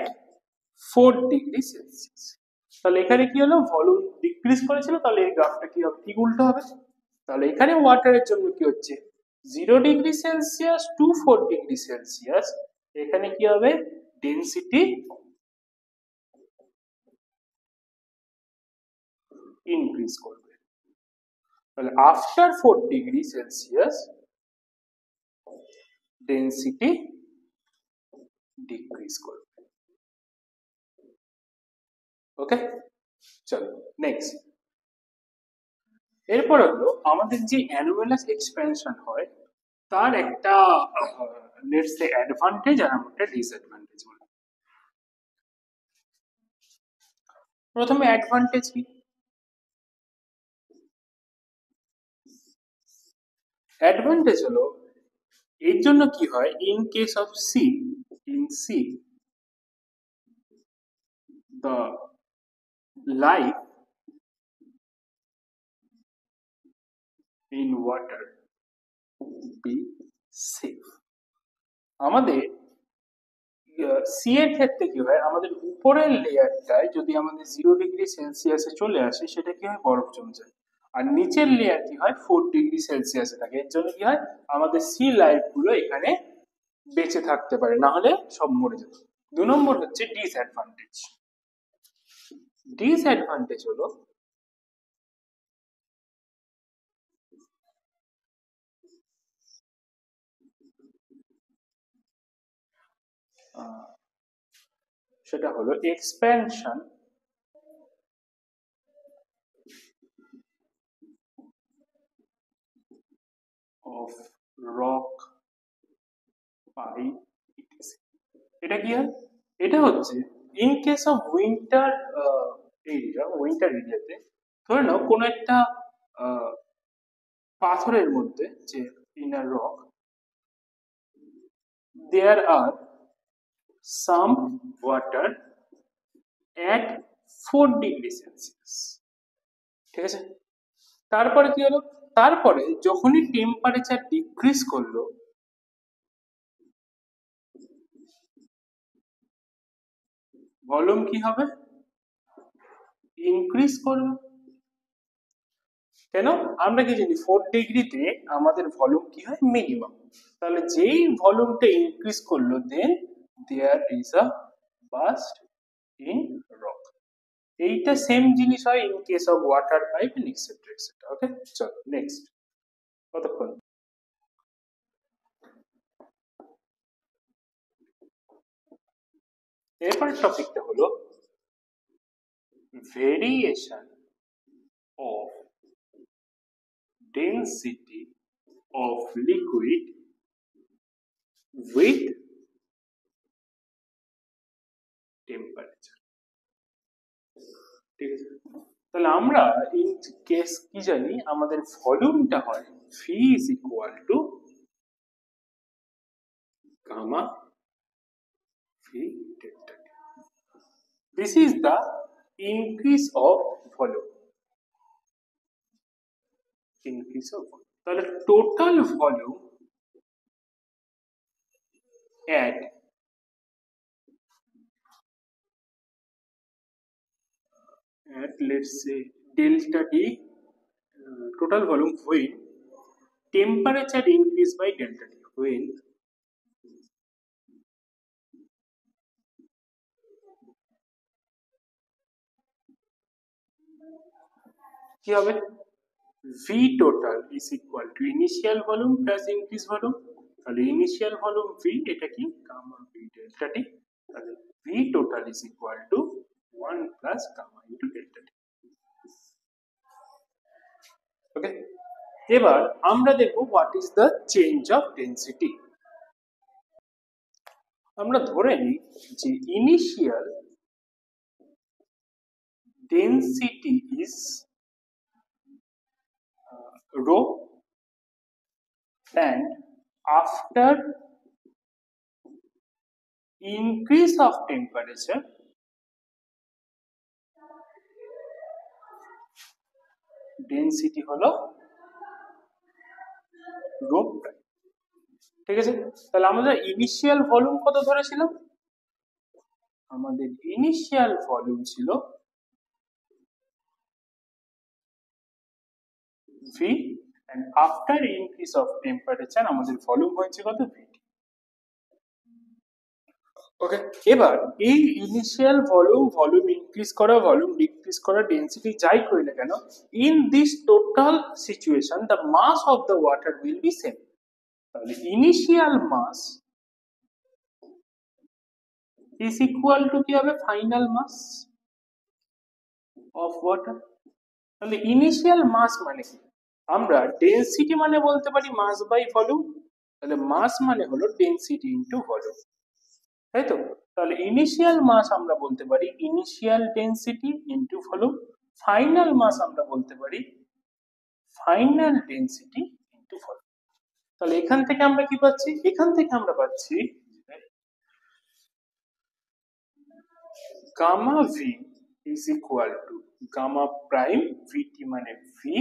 4 degree Celsius। তাহলে এখানে কি হলো, ভলিউম ডিক্রিজ করেছিল, তাহলে এই গ্রাফটা কি হবে, ঠিক উল্টো হবে। তাহলে এখানে ওয়াটারের জন্য কি হচ্ছে, 0 degree Celsius to 4 degree Celsius, এখানে কি হবে, ডেনসিটি ইনক্রিজ করবে। তাহলে after 4 degree Celsius density decrease করবে। ওকে, চলো নেক্সট। এরপর হলো আমাদের যে অ্যানুয়ালাস এক্সপ্যানশন হয় তার একটা লেটস সে অ্যাডভান্টেজ আর একটা ডিসঅ্যাডভান্টেজ বলি। প্রথমে অ্যাডভান্টেজ কি? অ্যাডভান্টেজ হলো এর জন্য কি হয়, in case of sea, in sea the life in water be safe। আমাদের সি এর ক্ষেত্রে কি হয়, আমাদের উপরের লেয়ারটায় যদি আমাদের 0 ডিগ্রি সেলসিয়াসে চলে আসে সেটা কি হয়, বরফ জমে যায়। আর নিচের লেয়ার কি হয়, 4 ডিগ্রি সেলসিয়াসে থাকে। এর জন্য কি হয়, আমাদের সি লাইফ গুলো এখানে বেঁচে থাকতে পারে, না হলে সব মরে যেত। 2 নম্বর হচ্ছে ডিসঅ্যাডভান্টেজ। ডিসঅ্যাডভান্টেজ হলো সেটা হলো expansion of rock by ETC. এটা কি হয়, এটা হচ্ছে ইন কেস অফ উইন্টার এরিয়াতে ধরে নাও কোনো একটা পাথরের মধ্যে যে inner rock, there are some water at 4 degree Celsius. ঠিক আছে, তারপরে কি হলো, তারপরে যখনই টেম্পারেচার ডিক্রিজ করলো ভলিউম কি হবে, ইনক্রিজ করবে। কেন, আমরা কি জানি 4 ডিগ্রিতে আমাদের ভলিউম কি হয়, মিনিমাম। তাহলে যেই ভলিউমটা ইনক্রিজ করলো then there is a burst in rock. এইটা সেম জিনিস হয় in case of water pipe and etcetera etcetera. Okay, চলো নেক্সট। কতক্ষণ? এরপর টপিকটা হলো variation of density of liquid with temperature। ঠিক আছে, তাহলে আমরা ইন কেস কি জানি, আমাদের ভলিউমটা হয় V is equal to gamma V delta T। This is the increase of volume, increase of volume। তাহলে total volume at let's say delta T, total volume when temperature increase by delta T, when কি হবে, V total is equal to initial volume plus increase volume। তাহলে initial volume V, এটা কি gamma V delta T। তাহলে V total is equal to 1 plus gamma into delta T। ওকে, এবার আমরা দেখব what is the change of density. আমরা ধরে নিই যে initial density is rho and after increase of temperature density হলো rho প্রাইম। ঠিক আছে, তাহলে আমরা ইনিশিয়াল ভলিউম কত ধরেছিলাম, আমাদের ইনিশিয়াল ভলিউম ছিল V and after increase of temperature আমাদের ভলিউম হয়েছে কত, VT। ওকে, এবার এই ইনিশিয়াল ভলিউম ইনক্রিজ করা, ভলিউম ডিক্রিজ করা ডেন্সিটি যাই করি না কেন, in this total situation the mass of the water will be same. তাহলে initial mass is equal to কি হবে, ফাইনাল মাস অফ ওয়াটার। তাহলে ইনিশিয়াল মাস মানে কি, আমরা ডেন্সিটি মানে বলতে পারি মাস বাই ভলিউম, তাহলে মাস মানে হলো ডেন্সিটি ইনটু ভলিউম, তাই তো। তাহলে ইনিশিয়াল মাস আমরা বলতে পারি initial density into volume, final mass আমরা বলতে পারি ফাইনাল ডেন্সিটি ইনটু ভলিউম। তাহলে এখান থেকে আমরা কি পাচ্ছি, এখান থেকে আমরা পাচ্ছি gamma V is equal to gamma prime V T মানে ভি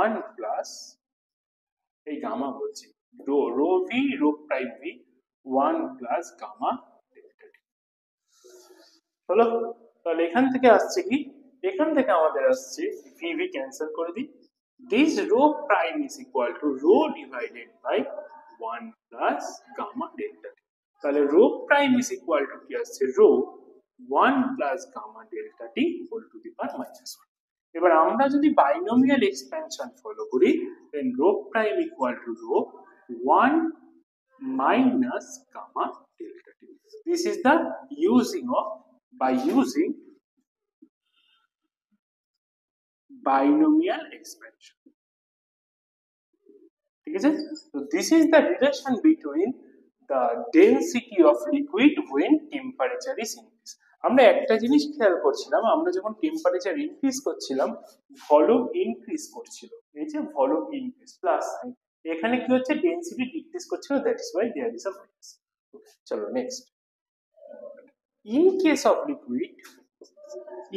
1 প্লাস এই গামা বলছি rho rho V rho prime V 1 plus gamma delta T. হলো, তাহলে এখান থেকে আসছে কি, এখান থেকে আমাদের আসছে ভি ভি ক্যান্সেল করে দিই, this rho prime is equal to rho divided by 1 plus gamma delta T. তাহলে rho prime is equal to কি আসছে, rho 1 plus gamma delta T whole to the power minus 1। এবার আমরা যদি binomial expansion follow করি, then rho prime equal to rho 1 minus gamma delta t. This is the by using binomial expansion. ঠিক আছে, so this is the relation between the density of liquid when temperature is increased. আমরা একটা জিনিস খেয়াল করছিলাম, আমরা যখন temperature increase করছিলাম ভলিউম ইনক্রিজ করছিল, এই যে ভলিউম ইনক্রিজ প্লাস সাইন, এখানে কি হচ্ছে ডেন্সিটি ডিক্রিজ করছিল, that is why there is a minus. চলো next, in case of liquid,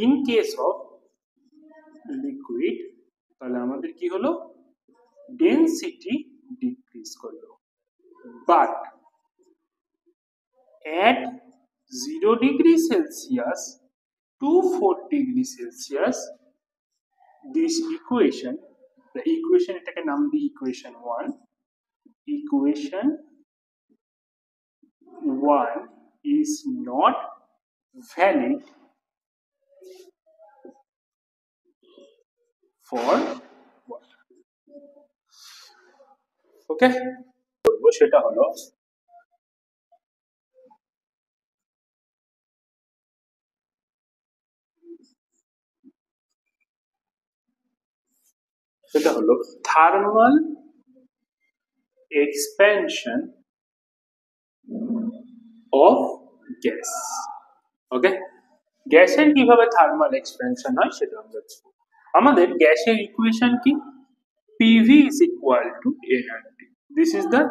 in case of liquid তাহলে আমাদের কি হলো, ডেন্সিটি ডিক্রিজ করলো, but at 0 degree Celsius to 4 degree Celsius, this equation, the equation এটাকে নাম দিই equation 1, equation 1 is not valid for water. Okay, সেটা হলো থার্মাল এক্সপ্যানশন অফ গ্যাস। ওকে, গ্যাসের কিভাবে থার্মাল এক্সপ্যানশন হয় সেটা আমরা দেখব। আমাদের গ্যাসের ইকুয়েশন কি, PV is equal to nRT. This is the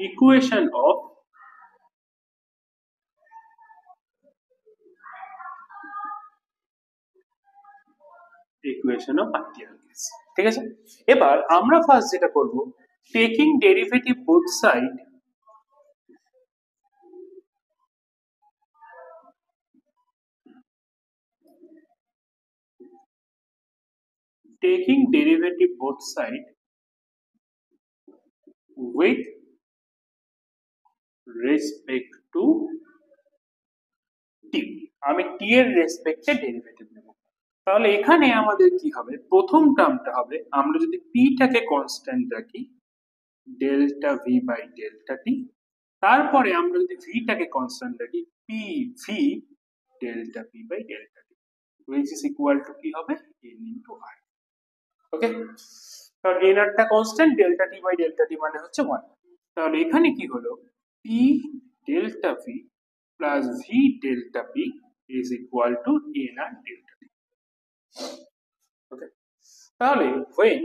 equation of ideal gas. ঠিক আছে, এবার আমরা ফার্স্ট যেটা করব, taking derivative both side, taking derivative both side with respect to t, আমি t এর রেসপেক্টে ডেরিভেটিভ নেব। তাহলে এখানে আমাদের কি হবে, প্রথম টার্মটা হবে, আমরা যদি p টাকে কনস্ট্যান্ট রাখি ডেল্টা v বাই ডেল্টা টি, তারপরে আমরা যদি v টাকে কনস্ট্যান্ট রাখি p v delta p by delta টি, which is equal to কি হবে, n into r। ওকে, কারণ nr টা constant, delta T by delta T মানে হচ্ছে 1। তাহলে এখানে কি হলো, p delta v plus v delta p is equal to nr delta t। Okay, তাহলে when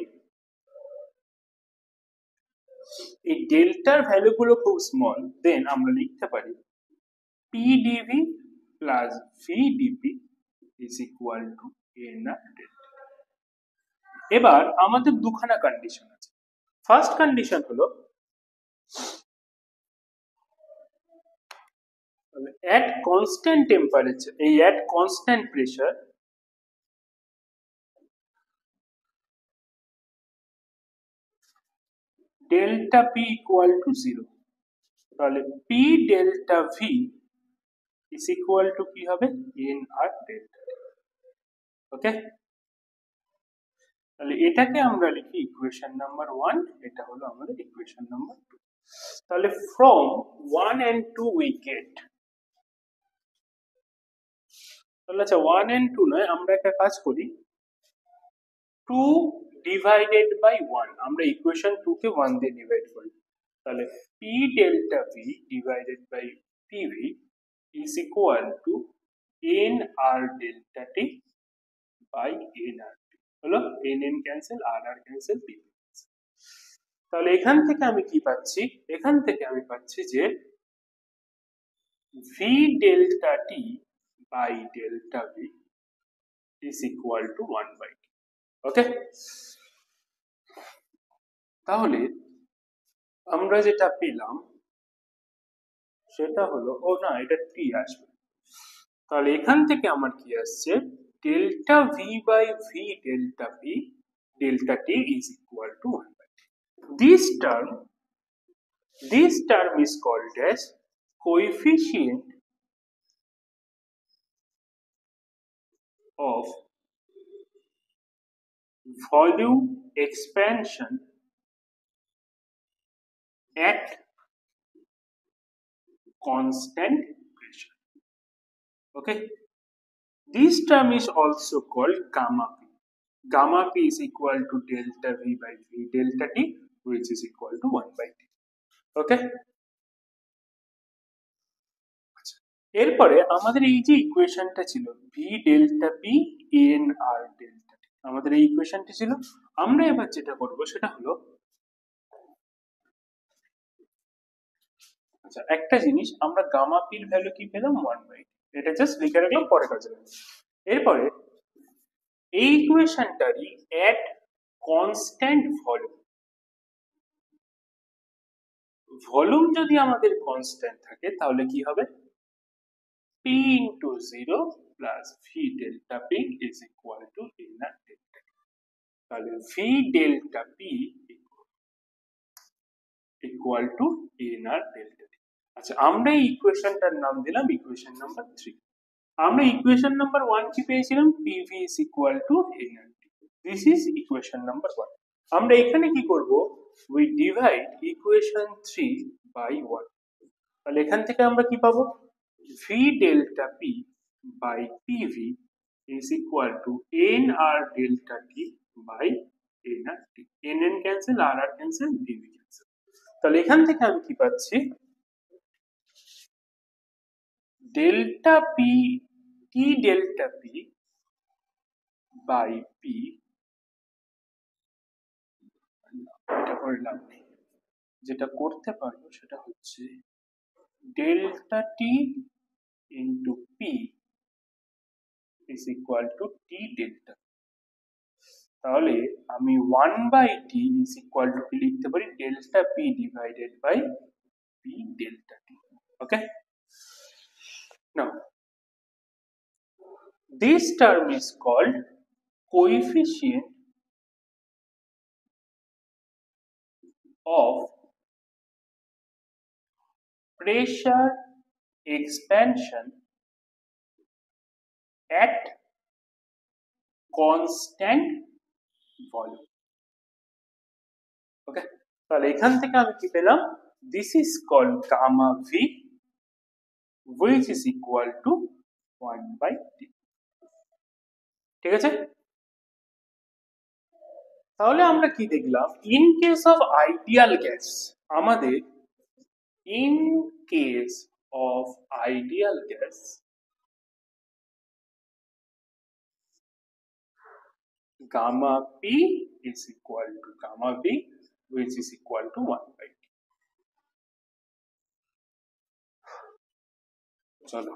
এই ডেল্টার ভ্যালুগুলো খুব স্মল, দেন আমরা লিখতে পারি p dv plus v dp is equal to nr delta. এবার আমাদের দুখানা কন্ডিশন আছে। ফার্স্ট কন্ডিশন হলো at constant temperature, at constant pressure delta p equal to 0, তাহলে p delta v is equal to কি হবে, nr delta। ওকে, তাহলে এটাকে আমরা লিখি ইকুয়েশন নাম্বার 1, এটা হলো আমাদের ইকুয়েশন নাম্বার 2। তাহলে ফ্রম 1 and 2 উই গেট, তাহলে আচ্ছা 1 and 2 নয়, আমরা একটা কাজ করি, 2 ডিভাইডেড বাই 1, আমরা ইকুয়েশন 2 কে 1 দিয়ে ডিভাইড করি, তাহলে p delta v divided by pv is equal to nr delta t by nr t, হলো n cancel, r cancel, p। তাহলে এখান থেকে আমি কি পাচ্ছি, এখান থেকে আমি পাচ্ছি যে v delta t by delta v is equal to 1 by t। Okay, তাহলে আমরা যেটা পেলাম সেটা হলো, ও না এটা t আসবে, তাহলে এখান থেকে আমার কি আসছে, delta v by v delta p delta t is equal to 1 by t। This term is called as coefficient of volume expansion at constant pressure। Okay, this term is also called gamma p। Gamma p is equal to delta v by v delta t, which is equal to 1 by t। Okay, এরপরে আমাদের এই যে ইকুয়েশনটা ছিল v delta p n r delta t, আমাদের এই ইকুয়েশনটি ছিল, আমরা এবার যেটা করব সেটা হলো, আচ্ছা একটা জিনিস, আমরা গামা p এর ভ্যালু কি পেলাম 1 বাই, এটা জাস্ট লিখে রাখলাম পরে কাজে লাগবে। এরপরে এই ইকুয়েশনটারই এট কনস্ট্যান্ট ভলিউম, ভলিউম যদি আমাদের কনস্ট্যান্ট থাকে তাহলে কি হবে, p into 0 plus v delta p is equal to nr delta t। তাহলে v delta p equal to nr delta t। আচ্ছা আমরা এই ইকুয়েশনটার নাম দিলাম ইকুয়েশন নাম্বার 3। আমরা ইকুয়েশন নাম্বার 1 কি পেয়েছিলাম, pv is equal to nr t। this is equation number 1। আমরা এখানে কি করব, we divide equation 3 by 1। তাহলে এখান থেকে আমরা কি পাবো, v delta p by pv is equal to nr delta t by nr t। nn cancel, rr cancel, dv cancel. তাহলে এখান থেকে আমি কি পাচ্ছি, delta p t delta p by p, এটা করে লাভ নেই, যেটা করতে পারবো সেটা হচ্ছে delta t into p is equal to t delta। তাহলে আমি 1 by t is equal to কি লিখতে পারি, delta p divided by p delta t। Okay, now this term is called coefficient of pressure expansion at constant volume। ওকে, তাহলে এখান থেকে আমি কি পেলাম, this is called gamma v which is equal to 1 by t। ঠিক আছে, তাহলে আমরা কি দেখলাম, in case of ideal gas, আমাদের in case of ideal gas gamma p is equal to gamma v which is equal to 1 by t। চলো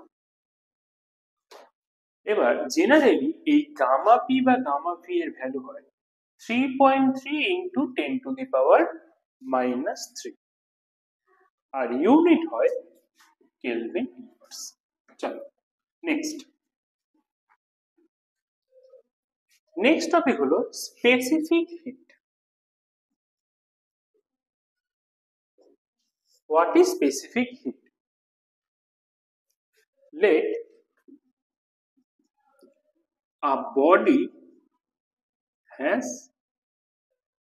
এবার generally এই গামা পি বা গামা ভি এর ভ্যালু হয় 3.3 into 10 to the power minus 3, আর unit হয় Kelvin inverse. চলো next topic হলো specific heat. What is specific heat? Let a body has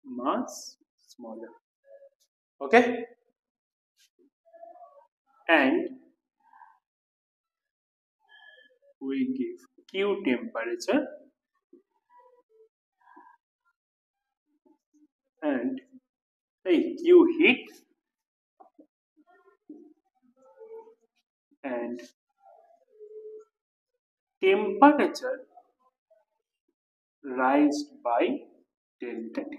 mass smaller. Okay, and we give Q temperature and Q heat and temperature raised by delta T.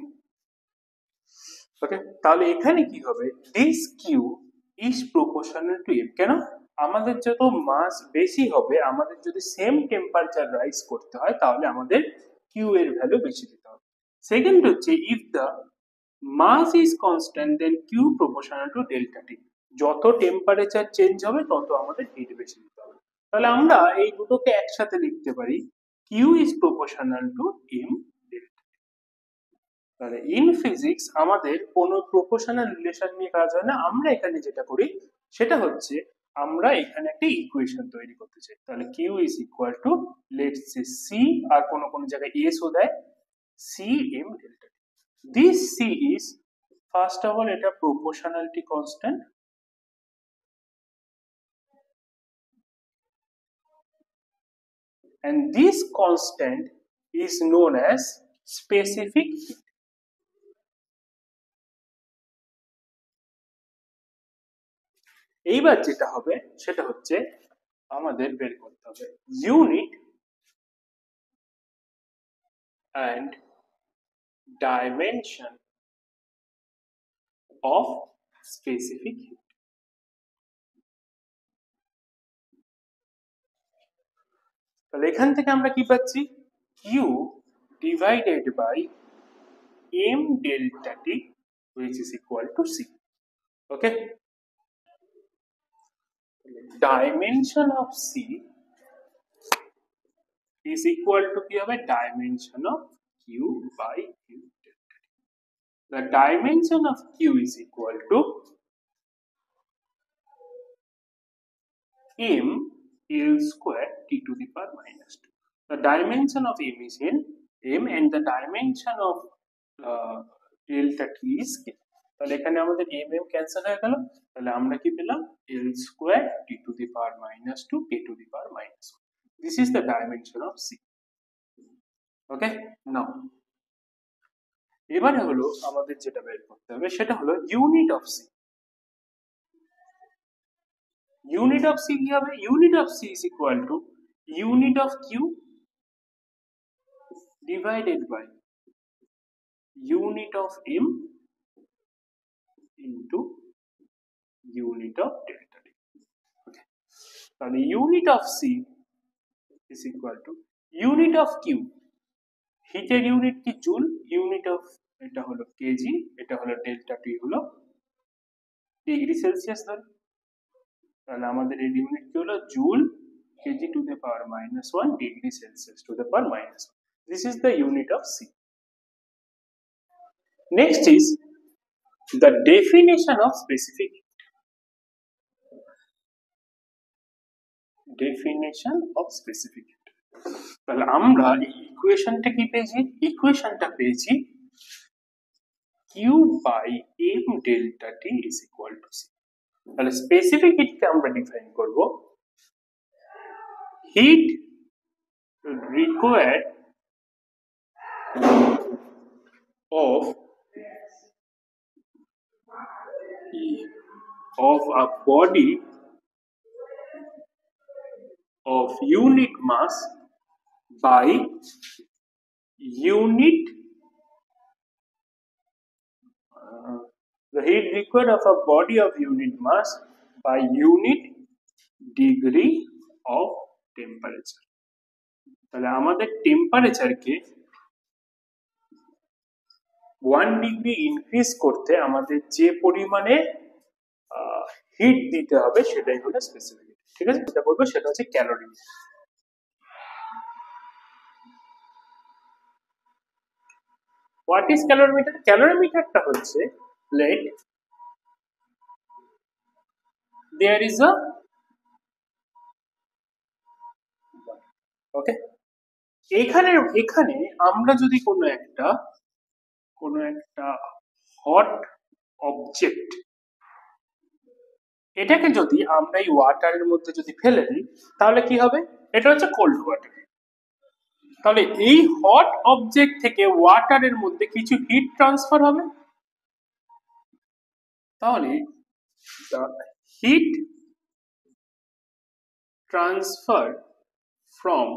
Okay, তাহলে এখানে কি হবে, this Q is proportional to M. কেন? আমাদের যত মাস বেশি হবে, আমাদের যদি সেম টেম্পারেচার রাইজ করতে হয়, তাহলে আমাদের কিউ এর ভ্যালু বেশি দিতে হবে। সেকেন্ড হচ্ছে, if the mass is constant then Q proportional to delta T. যত টেম্পারেচার চেঞ্জ হবে তত আমাদের হিট বেশি দিতে হবে। তাহলে আমরা এই দুটোকে একসাথে লিখতে পারি, Q is proportional to M delta. তাহলে ইন ফিজিক্স আমাদের কোনো প্রপোর্শনাল রিলেশন নিয়ে কাজ হয় না, আমরা এখানে যেটা করি সেটা হচ্ছে আমরা এখানে একটা ইকুয়েশন তৈরি করতে চাই। তাহলে Q is equal to, let's say C, আর কোনো কোনো জায়গায় এস ও দেয়, C M delta. This C is, first of all এটা proportionality constant, and this constant is known as specific heat. এইবার যেটা হবে সেটা হচ্ছে আমাদের বের করতে হবে unit and dimension of specific heat. তাহলে এখান থেকে আমরা কি পাচ্ছি, Q divided by m delta T which is equal to C. Okay, dimension of C is equal to কি হবে, dimension of Q by Q delta T. The dimension of Q is equal to m L square T to the power minus 2. The dimension of m is in m and the dimension of delta T is K. তাহলে এখানে আমাদের m cancel হয়ে গেল, তাহলে আমরা কি পেলাম, L square T to the power minus 2 K to the power minus 1. This is the dimension of C. Okay, now এবারে হলো আমাদের যেটা বের করতে হবে সেটা হলো unit of C. Unit of C কি হবে, unit of C is equal to unit of Q divided by unit of M into unit of delta T. Okay, তাহলে unit of C is equal to unit of Q, হিটের unit কি joule, unit of এটা হলো KG, এটা হলো delta T হলো degree Celsius ধরে, তাহলে আমাদের এই ইউনিট কি হলো joule KG to the power minus 1 degree Celsius to the power minus 1. This is the unit of C. Next is the definition of specific heat. Definition of specific heat. তাহলে আমরা এই ইকুয়েশনটা কি পেয়েছি, ইকুয়েশনটা পেয়েছি Q by M delta T is equal to C. তাহলে specific হিটকে আমরা define করব, hit required of a body of unit mass by unit the heat required of a body of unit mass by unit degree of temperature. তাহলে আমাদের টেম্পারেচারকে 1 degree increase করতে আমাদের যে পরিমাণে hit দিতে হবে সেটাই হলো স্পেসিফিক হিট। ঠিক আছে, যেটা বলবো সেটা হচ্ছে ক্যালোরি। What is calorimeter? ক্যালোরিমিটারটা হচ্ছে, let there is a okay এখানে এখানে আমরা যদি কোনো একটা হট অবজেক্ট, এটাকে যদি আমরা এই ওয়াটারের মধ্যে যদি ফেলে দিই তাহলে কি হবে? এটা হচ্ছে কোল্ড ওয়াটার। তাহলে এই হট অবজেক্ট থেকে ওয়াটারের মধ্যে কিছু হিট ট্রান্সফার হবে। তাহলে heat transfer from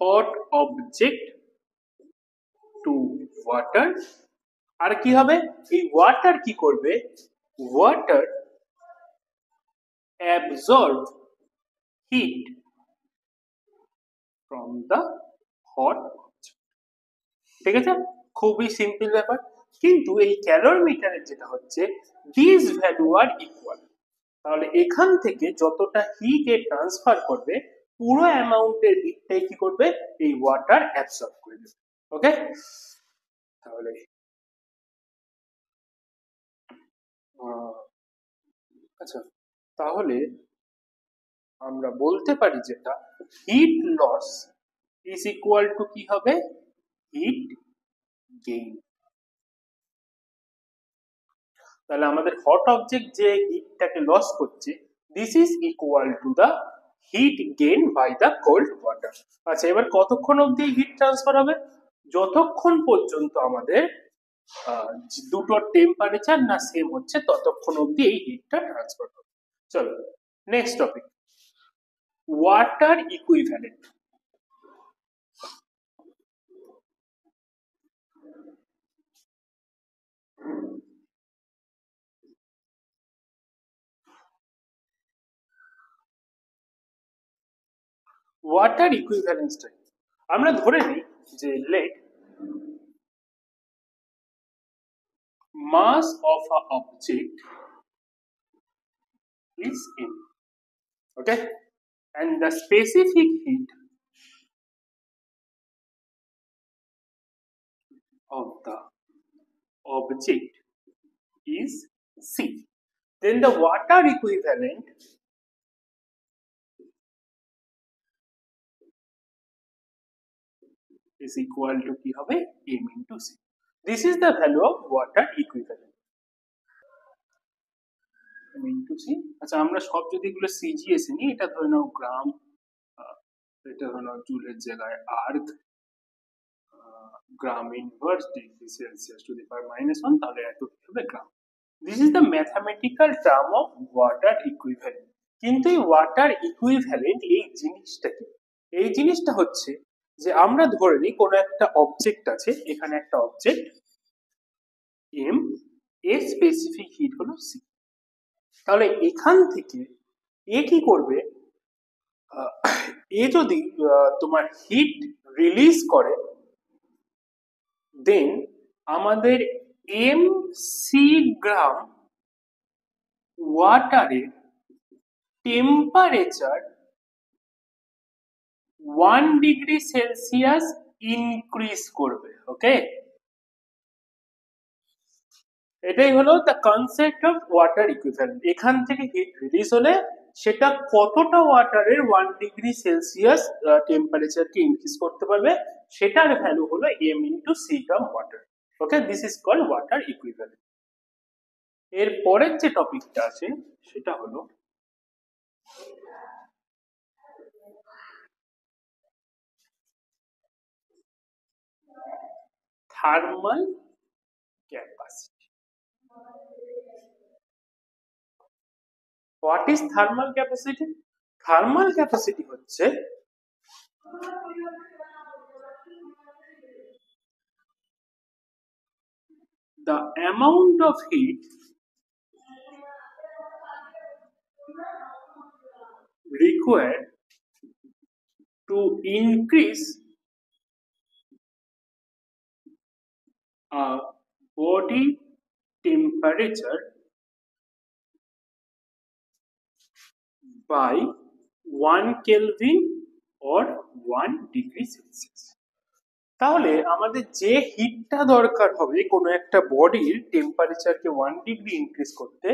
hot object to water, আর কি হবে? এই ওয়াটার কি করবে? Water absorb heat from the hot object. ঠিক আছে, খুবই সিম্পল ব্যাপার। কিন্তু এই ক্যালোরিমিটারের যেটা হচ্ছে দিস ভ্যালু আর ইকুয়াল। তাহলে এখান থেকে যতটা হিট এ ট্রান্সফার করবে পুরো অ্যামাউন্টের হিটটাই কি করবে? এই ওয়াটার অ্যাবসর্ব করে নেবে। ওকে, তাহলে আচ্ছা, তাহলে আমরা বলতে পারি যেটা heat loss is equal to কি হবে? Heat gain. তাহলে আমাদের হট অবজেক্ট যে হিটটাকে লস করছে this is equal to the heat gain by the cold water. আচ্ছা, এবার কতক্ষণ অবধি হিট ট্রান্সফার হবে? যতক্ষণ পর্যন্ত আমাদের দুটো টেম্পারেচার না সেম হচ্ছে ততক্ষণ অবধি এই হিটটা ট্রান্সফার হবে। চলো next topic, water equivalent. Water ইকুইভ্যালেন্সটা আমরা ধরে নিই যে let mass of a object is m, okay, and the specific heat of the object is c, then the water equivalent is equal to কি হবে? m into c. This is the value of water equivalent, m into c. আচ্ছা, আমরা সব যদি এগুলো CGS নিই, এটা ধরে নাও গ্রাম, এটা ধরে নাও জুলের জায়গায় আর্থ, gram inverse degree Celsius to the power -1, তাহলে এত কি হবে? Gram. This is the mathematical term of water equivalent. কিন্তু এই ওয়াটার ইকুইভ্যালেন্ট এই জিনিসটা কি? এই জিনিসটা হচ্ছে যে আমরা ধরে নিই কোনো একটা অবজেক্ট আছে, এখানে একটা অবজেক্ট এম, এর স্পেসিফিক হিট হলো সি। তাহলে এখান থেকে এ কি করবে? এ যদি তোমার হিট রিলিজ করে দেন আমাদের এম সি গ্রাম ওয়াটারের টেম্পারেচার 1 ডিগ্রি সেলসিয়াস ইনক্রিজ করবে। ওকে, এটাই হলো the concept of water equivalent. এখান থেকে হিট রিলিজ হলে সেটা কতটা ওয়াটারের 1 ডিগ্রি সেলসিয়াস টেম্পারেচারকে ইনক্রিজ করতে পারবে, সেটার ভ্যালু হলো m into C gram water. Okay, this is called water equivalent. এর পরের যে টপিকটা আছে সেটা হলো thermal capacity. What is thermal capacity? Thermal capacity হচ্ছে the amount of heat required to increase a body temperature by 1 Kelvin or 1 degree Celsius। তাহলে আমাদের যে হিটটা দরকার হবে কোনো একটা বডির টেম্পারেচারকে 1 ডিগ্রি ইনক্রিজ করতে,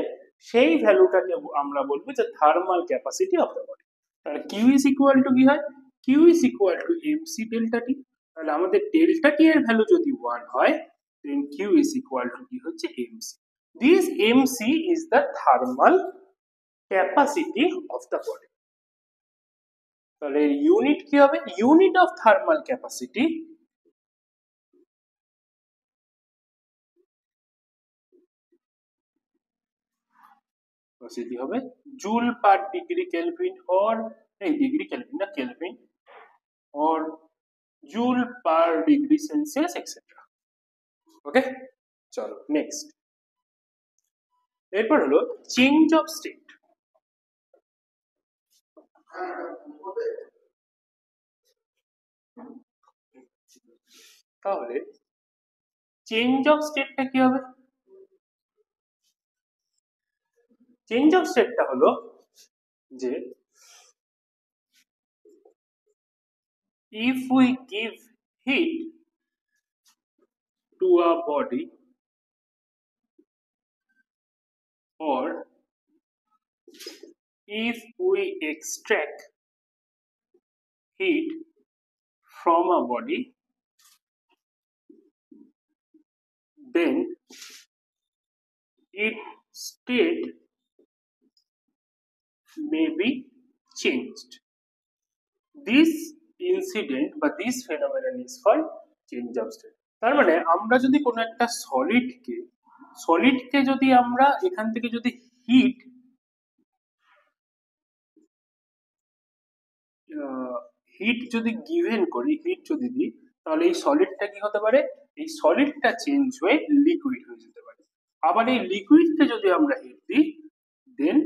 সেই ভ্যালুটাকে আমরা বলবো যে thermal capacity of the body. তাহলে কিউ ইজ ইকুয়াল টু কি হয়? Q is equal to M C delta T. তাহলে আমাদের ডেল্টা টি এর ভ্যালু যদি 1 হয় then Q is equal to কি হচ্ছে M C. This M C is the thermal capacity of the body. তাহলে ইউনিট কি হবে? ইউনিট অফ থার্মাল ক্যাপাসিটি হবে joule per degree kelvin or এই ডিগ্রি কেলভিন না kelvin or joule per degree Celsius etcetera. Okay, চলো next. এরপর হলো change of state. তাহলে চেঞ্জ অফ স্টেটটা কি হবে? চেঞ্জ অফ স্টেটটা হলো যে if we give heat to a body or if we extract heat from a body then its state may be changed. This incident বা this phenomenon is called change of state. তার মানে আমরা যদি কোনো একটা সলিডকে যদি আমরা এখান থেকে যদি হিট যদি গিভেন করি, হিট যদি দিই, তাহলে এই সলিডটা কি হতে পারে? এই সলিডটা চেঞ্জ হয়ে লিকুইড হয়ে যেতে পারে। আবার এই লিকুইডকে যদি আমরা হিট দিই দেন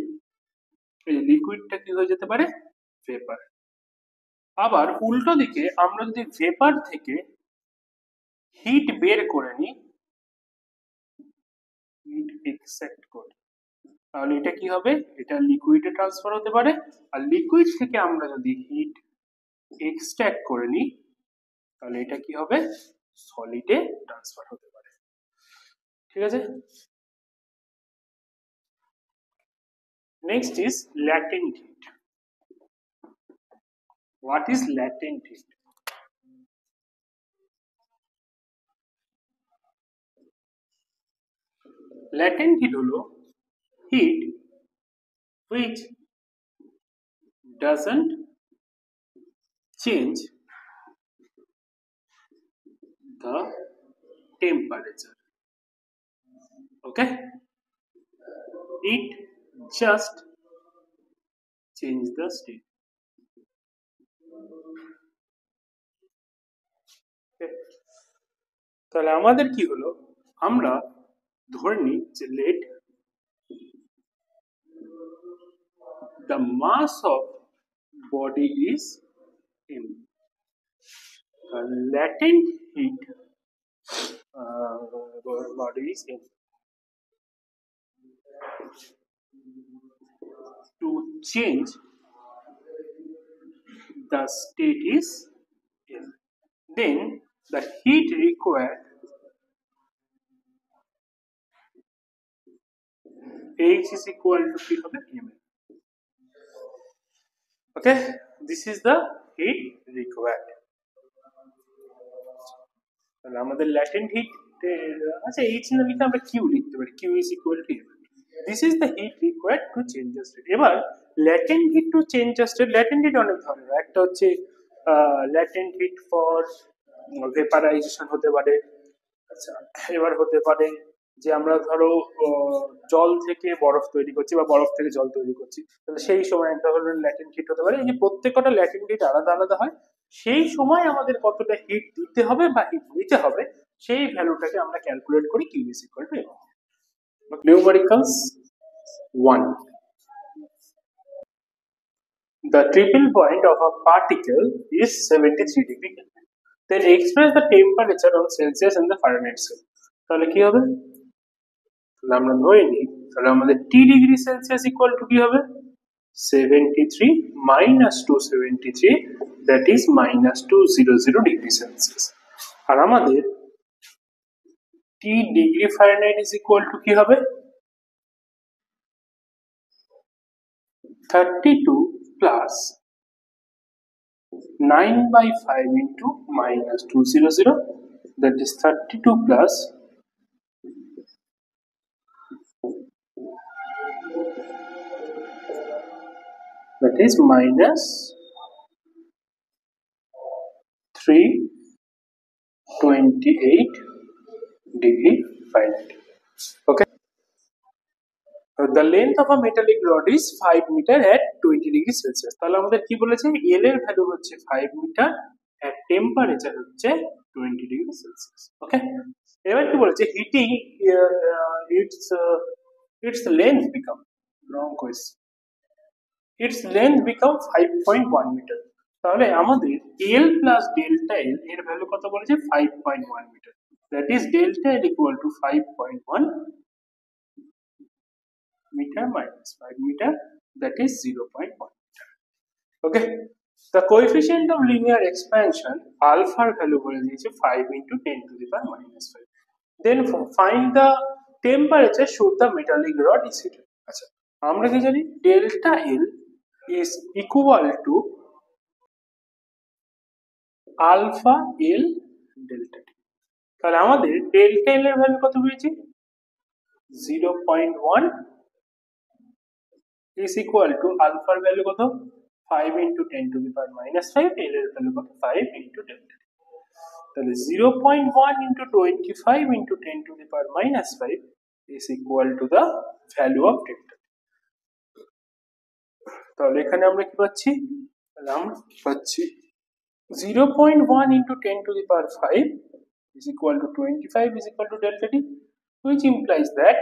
এই লিকুইডটা কি হয়ে যেতে পারে? ভেপার। আবার উল্টো দিকে আমরা যদি ভেপার থেকে হিট বের করে নিই, হিট এক্সট্রাক্ট করি, তাহলে এটা কি হবে? এটা লিকুইডে ট্রান্সফার হতে পারে। আর লিকুইড থেকে আমরা যদি হিট এক্সট্রাক্ট করে নিই তাহলে এটা কি হবে? সলিডে ট্রান্সফার হতে পারে। ঠিক আছে, next is latent heat. What is latent heat? Latent heat হলো hit which doesn't change the temperature. Okay, it just change the state. তাহলে আমাদের কি হলো? আমরা ধরে নিই যে let the mass of body is m. The latent heat body is m. To change the state is m. Then the heat required H is equal to কি হবে? m. Okay, this is the heat required. তাহলে আমাদের latent heat, আচ্ছা H না লিখে আমরা Q লিখতে পারি, Q is equal to M. This is the heat required to change the state. এবার latent heat to change the state, latent heat অনেক ধরনের। একটা হচ্ছে ল্যাটেন্ট হিট ফর ভেপারাইজেশন হতে পারে। আচ্ছা, এবার হতে পারে যে আমরা ধরো জল থেকে বরফ তৈরি করছি বা বরফ থেকে জল তৈরি করছি, তাহলে সেই সময় একটা ধরনের ল্যাটেন্ট হিট হতে পারে। এই যে প্রত্যেকটা ল্যাটেন্ট হিট আলাদা আলাদা হয়, সেই সময় আমাদের কতটা হিট দিতে হবে বা হিট নিতে হবে সেই ভ্যালুটাকে আমরা ক্যালকুলেট করি Q is equal to M. Numericals 1, the triple point of a particle is 73 degree Kelvin. Then express the temperature on Celsius and the Fahrenheit scale. তাহলে কি হবে? তাহলে আমরা ধরে নিই, তাহলে আমাদের T degree Celsius equal to কি হবে? 73 minus 273, that is minus 200 degree Celsius. আর আমাদের T degree Fahrenheit is equal to কি হবে? 32 plus 9/5 into minus 200, that is 32 plus that is minus 328 degree Fahrenheit. Okay. The length of a metallic rod is 5 meter at 20 degree Celsius. তাহলে আমাদের কি বলেছে L এর value হচ্ছে 5 metre at temperature হচ্ছে 20 degree Celsius. ওকে, এবার কি বলেছে heating its length become wrong question, its length become 5.1 metre. তাহলে আমাদের L plus delta L এর ভ্যালু কত বলেছে 5.1 metre, that is delta L equal to 5.1 meter minus 5 meter, that is 0.1 meter. Okay, the coefficient of linear expansion alpha value বলে দিয়েছে 5 into 10 to the power minus 5. Then find the temperature should the metallic rod is heated. আচ্ছা, আমরা কি জানি delta L is equal to alpha L delta T। তাহলে আমাদের delta L এর value কত পেয়েছি 0.1 is equal to alpha value কত 5 into 10 to the power minus 5, L এর ভ্যালু কত 5 into delta T। তাহলে 0.1 into 25 into 10 to the power minus 5 is equal to the value of delta T। তাহলে এখানে আমরা কি পাচ্ছি, তাহলে আমরা পাচ্ছি 0.1 into 10 to the power 5 is equal to 25 is equal to delta T, which implies that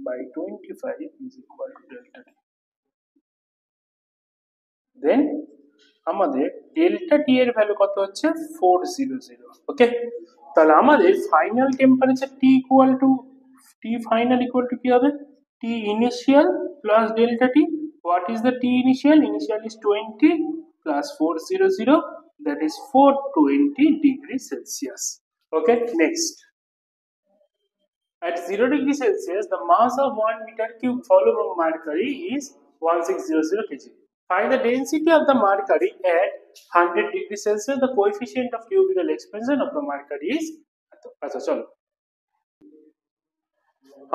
by 25 is equal to delta T. Then আমাদের delta T এর ভ্যালু কত হচ্ছে 400। ওকে, তাহলে আমাদের final temperature T equal to T final equal to কি হবে T initial plus delta T। What is the T initial? Initial is 20 plus 400, that is 420 degree Celsius. Okay, next. At 0 degree Celsius, the mass of 1 meter cube volume of mercury is 1600 kg. Find the density of the mercury at 100 degree Celsius. The coefficient of cubical expansion of the mercury is আচ্ছা চলো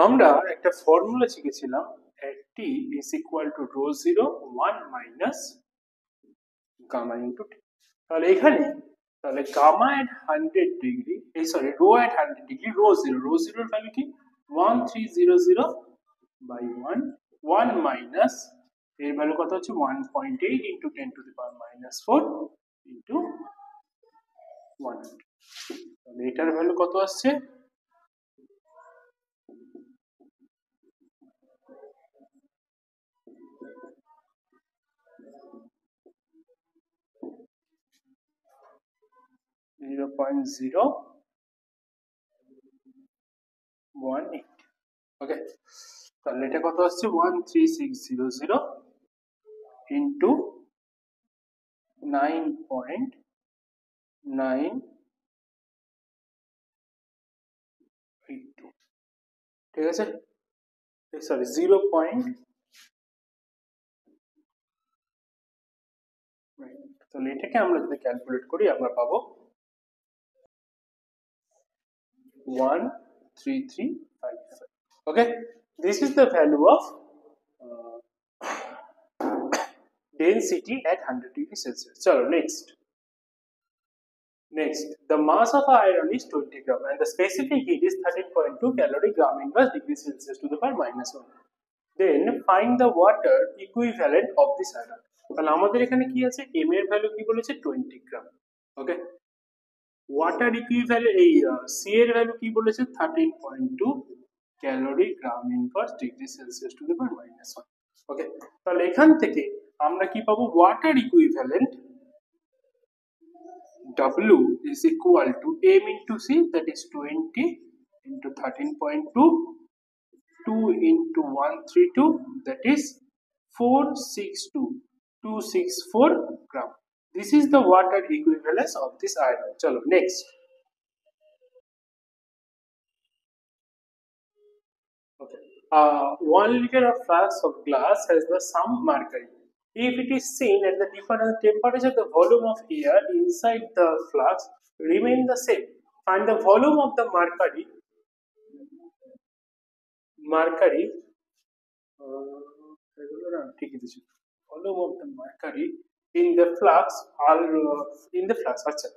আমরা একটা formula শিখেছিলাম T is equal to rho 0 1 minus gamma into T। তাহলে এখানে তাহলে gamma at 100 degree rho at 100 degree rho 0 এর value কি 1300 by 1 minus এর ভ্যালু কত হচ্ছে 1.8 into 10 to the power minus 4 into 100। তাহলে এটার ভ্যালু কত আসছে 0.018। ওকে, তাহলে এটা কত আসছে 13600 into 9.982। ঠিক আছে, সরি 0. তাহলে এটাকে আমরা যদি ক্যালকুলেট করি আমরা পাবো 13355। okay, this is the value of density at 100 degree Celsius. So next, the mass of iron is 20 gram and the specific heat is 13.2 calorie gram inverse degree Celsius to the power minus 1. Then find the water equivalent of this iron. তাহলে আমাদের এখানে কি আছে m এর value কি বলেছে 20 গ্রাম। ওকে, water equivalent এই c এর ভ্যালু কি বলেছে 13.2 calorie gram inverse degree Celsius to the power minus 1। Okay, তাহলে এখান থেকে আমরা কি পাবো water equivalent W is equal to m into c, that is 20 into 13.2, 2 into 132, that is 462,264 gram. This is the water equivalence of this iron. Chalo, next. Okay. 1 liter of flask of glass has the sum mercury. If it is seen at the different temperature, the volume of air inside the flask remain the same. Find the volume of the mercury. Volume of the mercury in the flux in the flux. আচ্ছা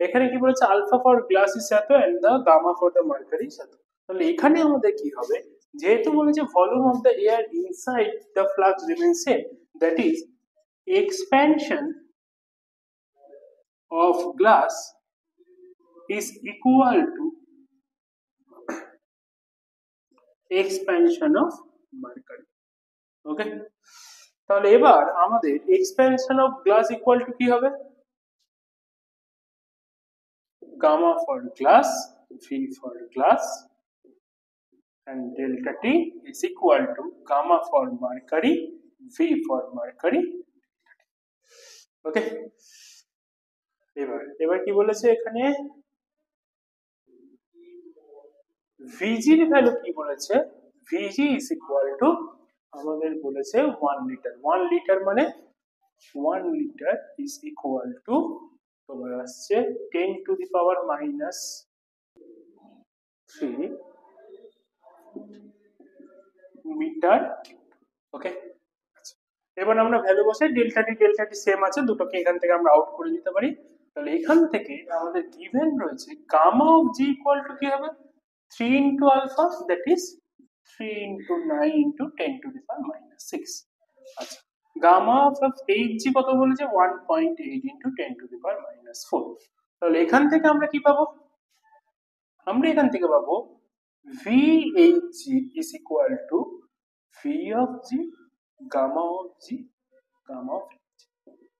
এখানে কি বলেছে alpha for glass is এত and the gamma for the mercury is এত। তাহলে এখানে আমাদের কি হবে যেহেতু বলেছে volume of the air inside the flask remain same that is expansion of glass is equal to expansion of mercury. Okay তাহলে এবার আমাদের expansion of glass equal to কি হবে gamma for glass V for glass and delta T is equal to gamma for mercury V for mercury. ওকে এবার কি বলেছে এখানে VG এর ভ্যালু কি বলেছে VG is equal to আমাদের বলেছে 1 লিটার 1 লিটার মানে 1 লিটার is equal to তোমার আসছে 10 to the power minus 3 metre okay এবার আমরা ভ্যালু বসাই ডেল্টা টি সেম আছে দুটোকে এখান থেকে আমরা আউট করে দিতে পারি তাহলে এখান থেকে আমাদের গিভেন রয়েছে gamma of G equal to কি হবে 3 into alpha that is 3 into 9 into 10 to the power minus 6 আচ্ছা গামা অফ এইচ জি কত বলেছে 1.8 into 10 to the power minus 4 তাহলে এখান থেকে আমরা কি পাবো আমরা এখান থেকে পাবো VHG is equal to V of G gamma of G gamma of G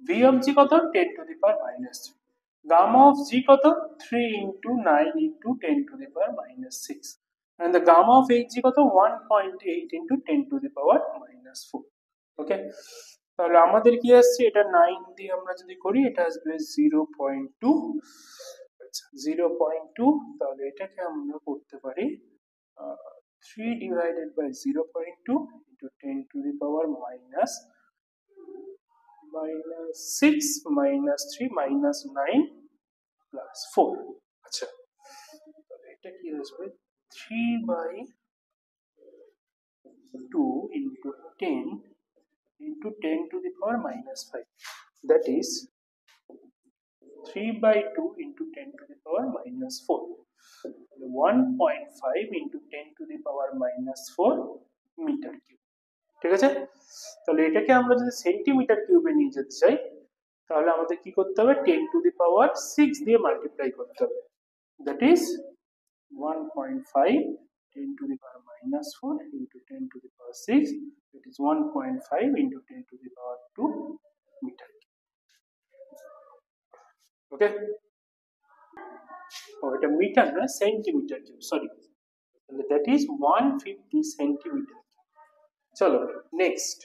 V of G কত 10 to the power minus 3 gamma of G কত 3 into 9 into 10 to the power minus 6 and the gamma of HG কত 1.8 into 10 to the power minus 4 ওকে তাহলে আমাদের কি আসছে এটা 9 দিয়ে আমরা যদি করি এটা আসবে 0.2 0.2 তাহলে এটাকে আমরা করতে পারি 3 divided by 0.2 into 10 to the power minus 6 minus 3 minus 9 plus 4 আচ্ছা তাহলে এটা কি আসবে 3 by 2 into 10 into 10 to the power minus 5 that is 3 by 2 into 10 to the power minus 4 1.5 into 10 to the power minus 4 metre cube ঠিক আছে তাহলে এটাকে আমরা যদি সেন্টিমিটার কিউবে নিয়ে যেতে চাই তাহলে আমাদের কি করতে হবে 10 to the power 6 দিয়ে মাল্টিপ্লাই করতে হবে that is 1.5 10 to the power minus 4 into 10 to the power 6 that is 1.5 into 10 to the power 2 metre okay oh এটা মিটার না centimetre cube sorry that is 150 centimeter chalo next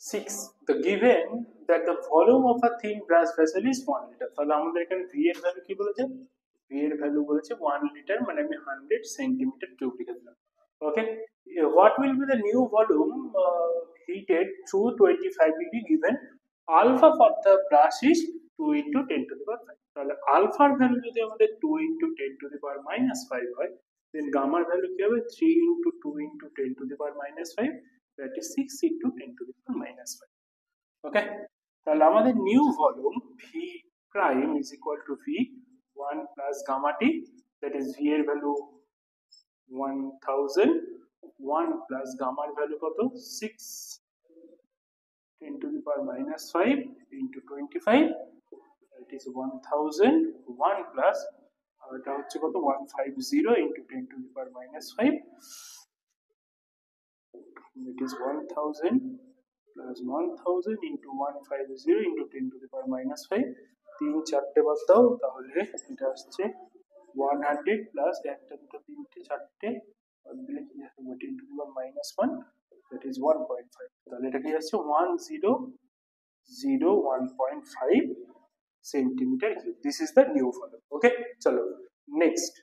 6 the given that the volume of a thin brass vessel is 1 liter তাহলে আমাদের এখানে v এর value কি বলেছে v এর value বলেছে 1 লিটার মানে আমি 100 সেন্টিমিটার কিউব লিখে দিলাম ওকে what will be the new volume heated to 25 degree given alpha for the brass is 2 into 10 to the power 5 তাহলে আলফার ভ্যালু যদি আমাদের 2 into 10 to the power minus 5 হয় then গামার ভ্যালু কি হবে 3 into 2 into 10 to the power minus 5 that is 6 into 10 to the power minus 5 okay তাহলে আমাদের new volume v prime is equal to v 1 plus gamma t that is v এর value 1000 1 plus gamma এর value কত 6 10 to the power minus 5 into 25 it is 1000 1 plus এটা হচ্ছে কত 150 into 10 to the power minus 5 it is 1000 plus 1000 into 150 into 10 to the power minus 5 তিন চারটে বাদ দাও তাহলে এটা আসছে 100 plus একটা দুটো তিনটে চারটে বাদ দিলে কি আসবে 10 to the power minus 1 that is 1.5 তাহলে এটা কি আসছে 1.5 centimeter cube. This is the new volume. Okay, chalo next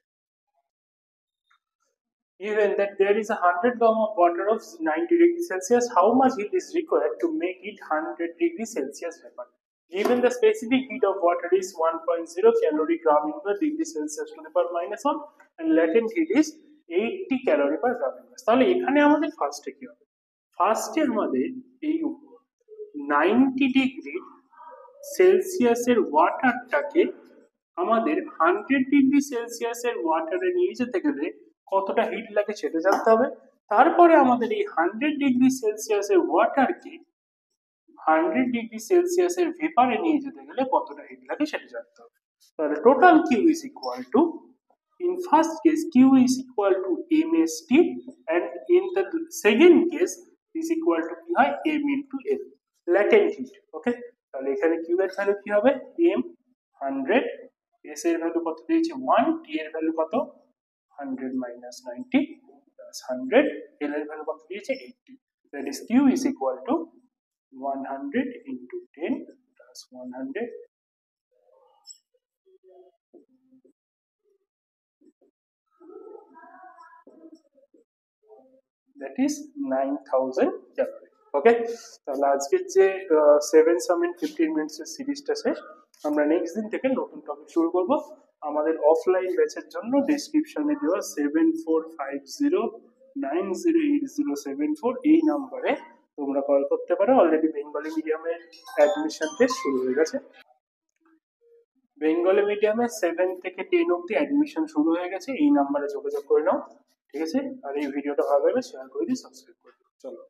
Given that there is a 100 gram of water of 90 degrees Celsius, how much heat is required to make it 100 degrees Celsius vapor? Given the specific heat of water is 1.0 calorie gram into degree Celsius to the power -1 and latent heat is 80 calorie per gram inverse. তাহলে এখানে আমাদের ফার্স্টে কি হবে? ফার্স্টে আমাদের এই 90 degree সেলসিয়াসের ওয়াটারটাকে আমাদের 100 ডিগ্রি সেলসিয়াসের ওয়াটারে নিয়ে যেতে গেলে কতটা হিট লাগে সেটা জানতে হবে। তারপরে আমাদের এই 100 ডিগ্রি সেলসিয়াসের ওয়াটারকে 100 ডিগ্রি সেলসিয়াসের ভেপারে নিয়ে যেতে গেলে কতটা হিট লাগে সেটা জানতে হবে। তাহলে total Q is equal to, in first case q is equal to mst and in the second case is equal to কি হয় m into l latent heat। ওকে, তাহলে এখানে q এর ভ্যালু কি হবে m 100, s এর ভ্যালু কত দিয়েছে 1, t এর ভ্যালু কত 100 minus 90 plus 100, l এর ভ্যালু কত দিয়েছে 80, that is q is equal to 100 into 10 plus 100, that is 9000 calorie। ওকে, তাহলে আজকের যে 7 সাম ইন 15 মিনিটস এর সিরিজটা শেষ। আমরা নেক্সট দিন থেকে নতুন টপিক শুরু করব। আমাদের অফলাইন ব্যাচের জন্য ডেসক্রিপশনে দেওয়া 7450908074 এই নম্বরে তোমরা কল করতে পারো। অলরেডি বেঙ্গলি মিডিয়ামের অ্যাডমিশন টেস্ট শুরু হয়ে গেছে। বেঙ্গলি মিডিয়ামে 7 থেকে 10 অবধি অ্যাডমিশন শুরু হয়ে গেছে। এই নাম্বারে যোগাযোগ করে নাও, ঠিক আছে? আর এই ভিডিওটা ভালো লাগলে শেয়ার করে দিও, সাবস্ক্রাইব করে দিও। চলো।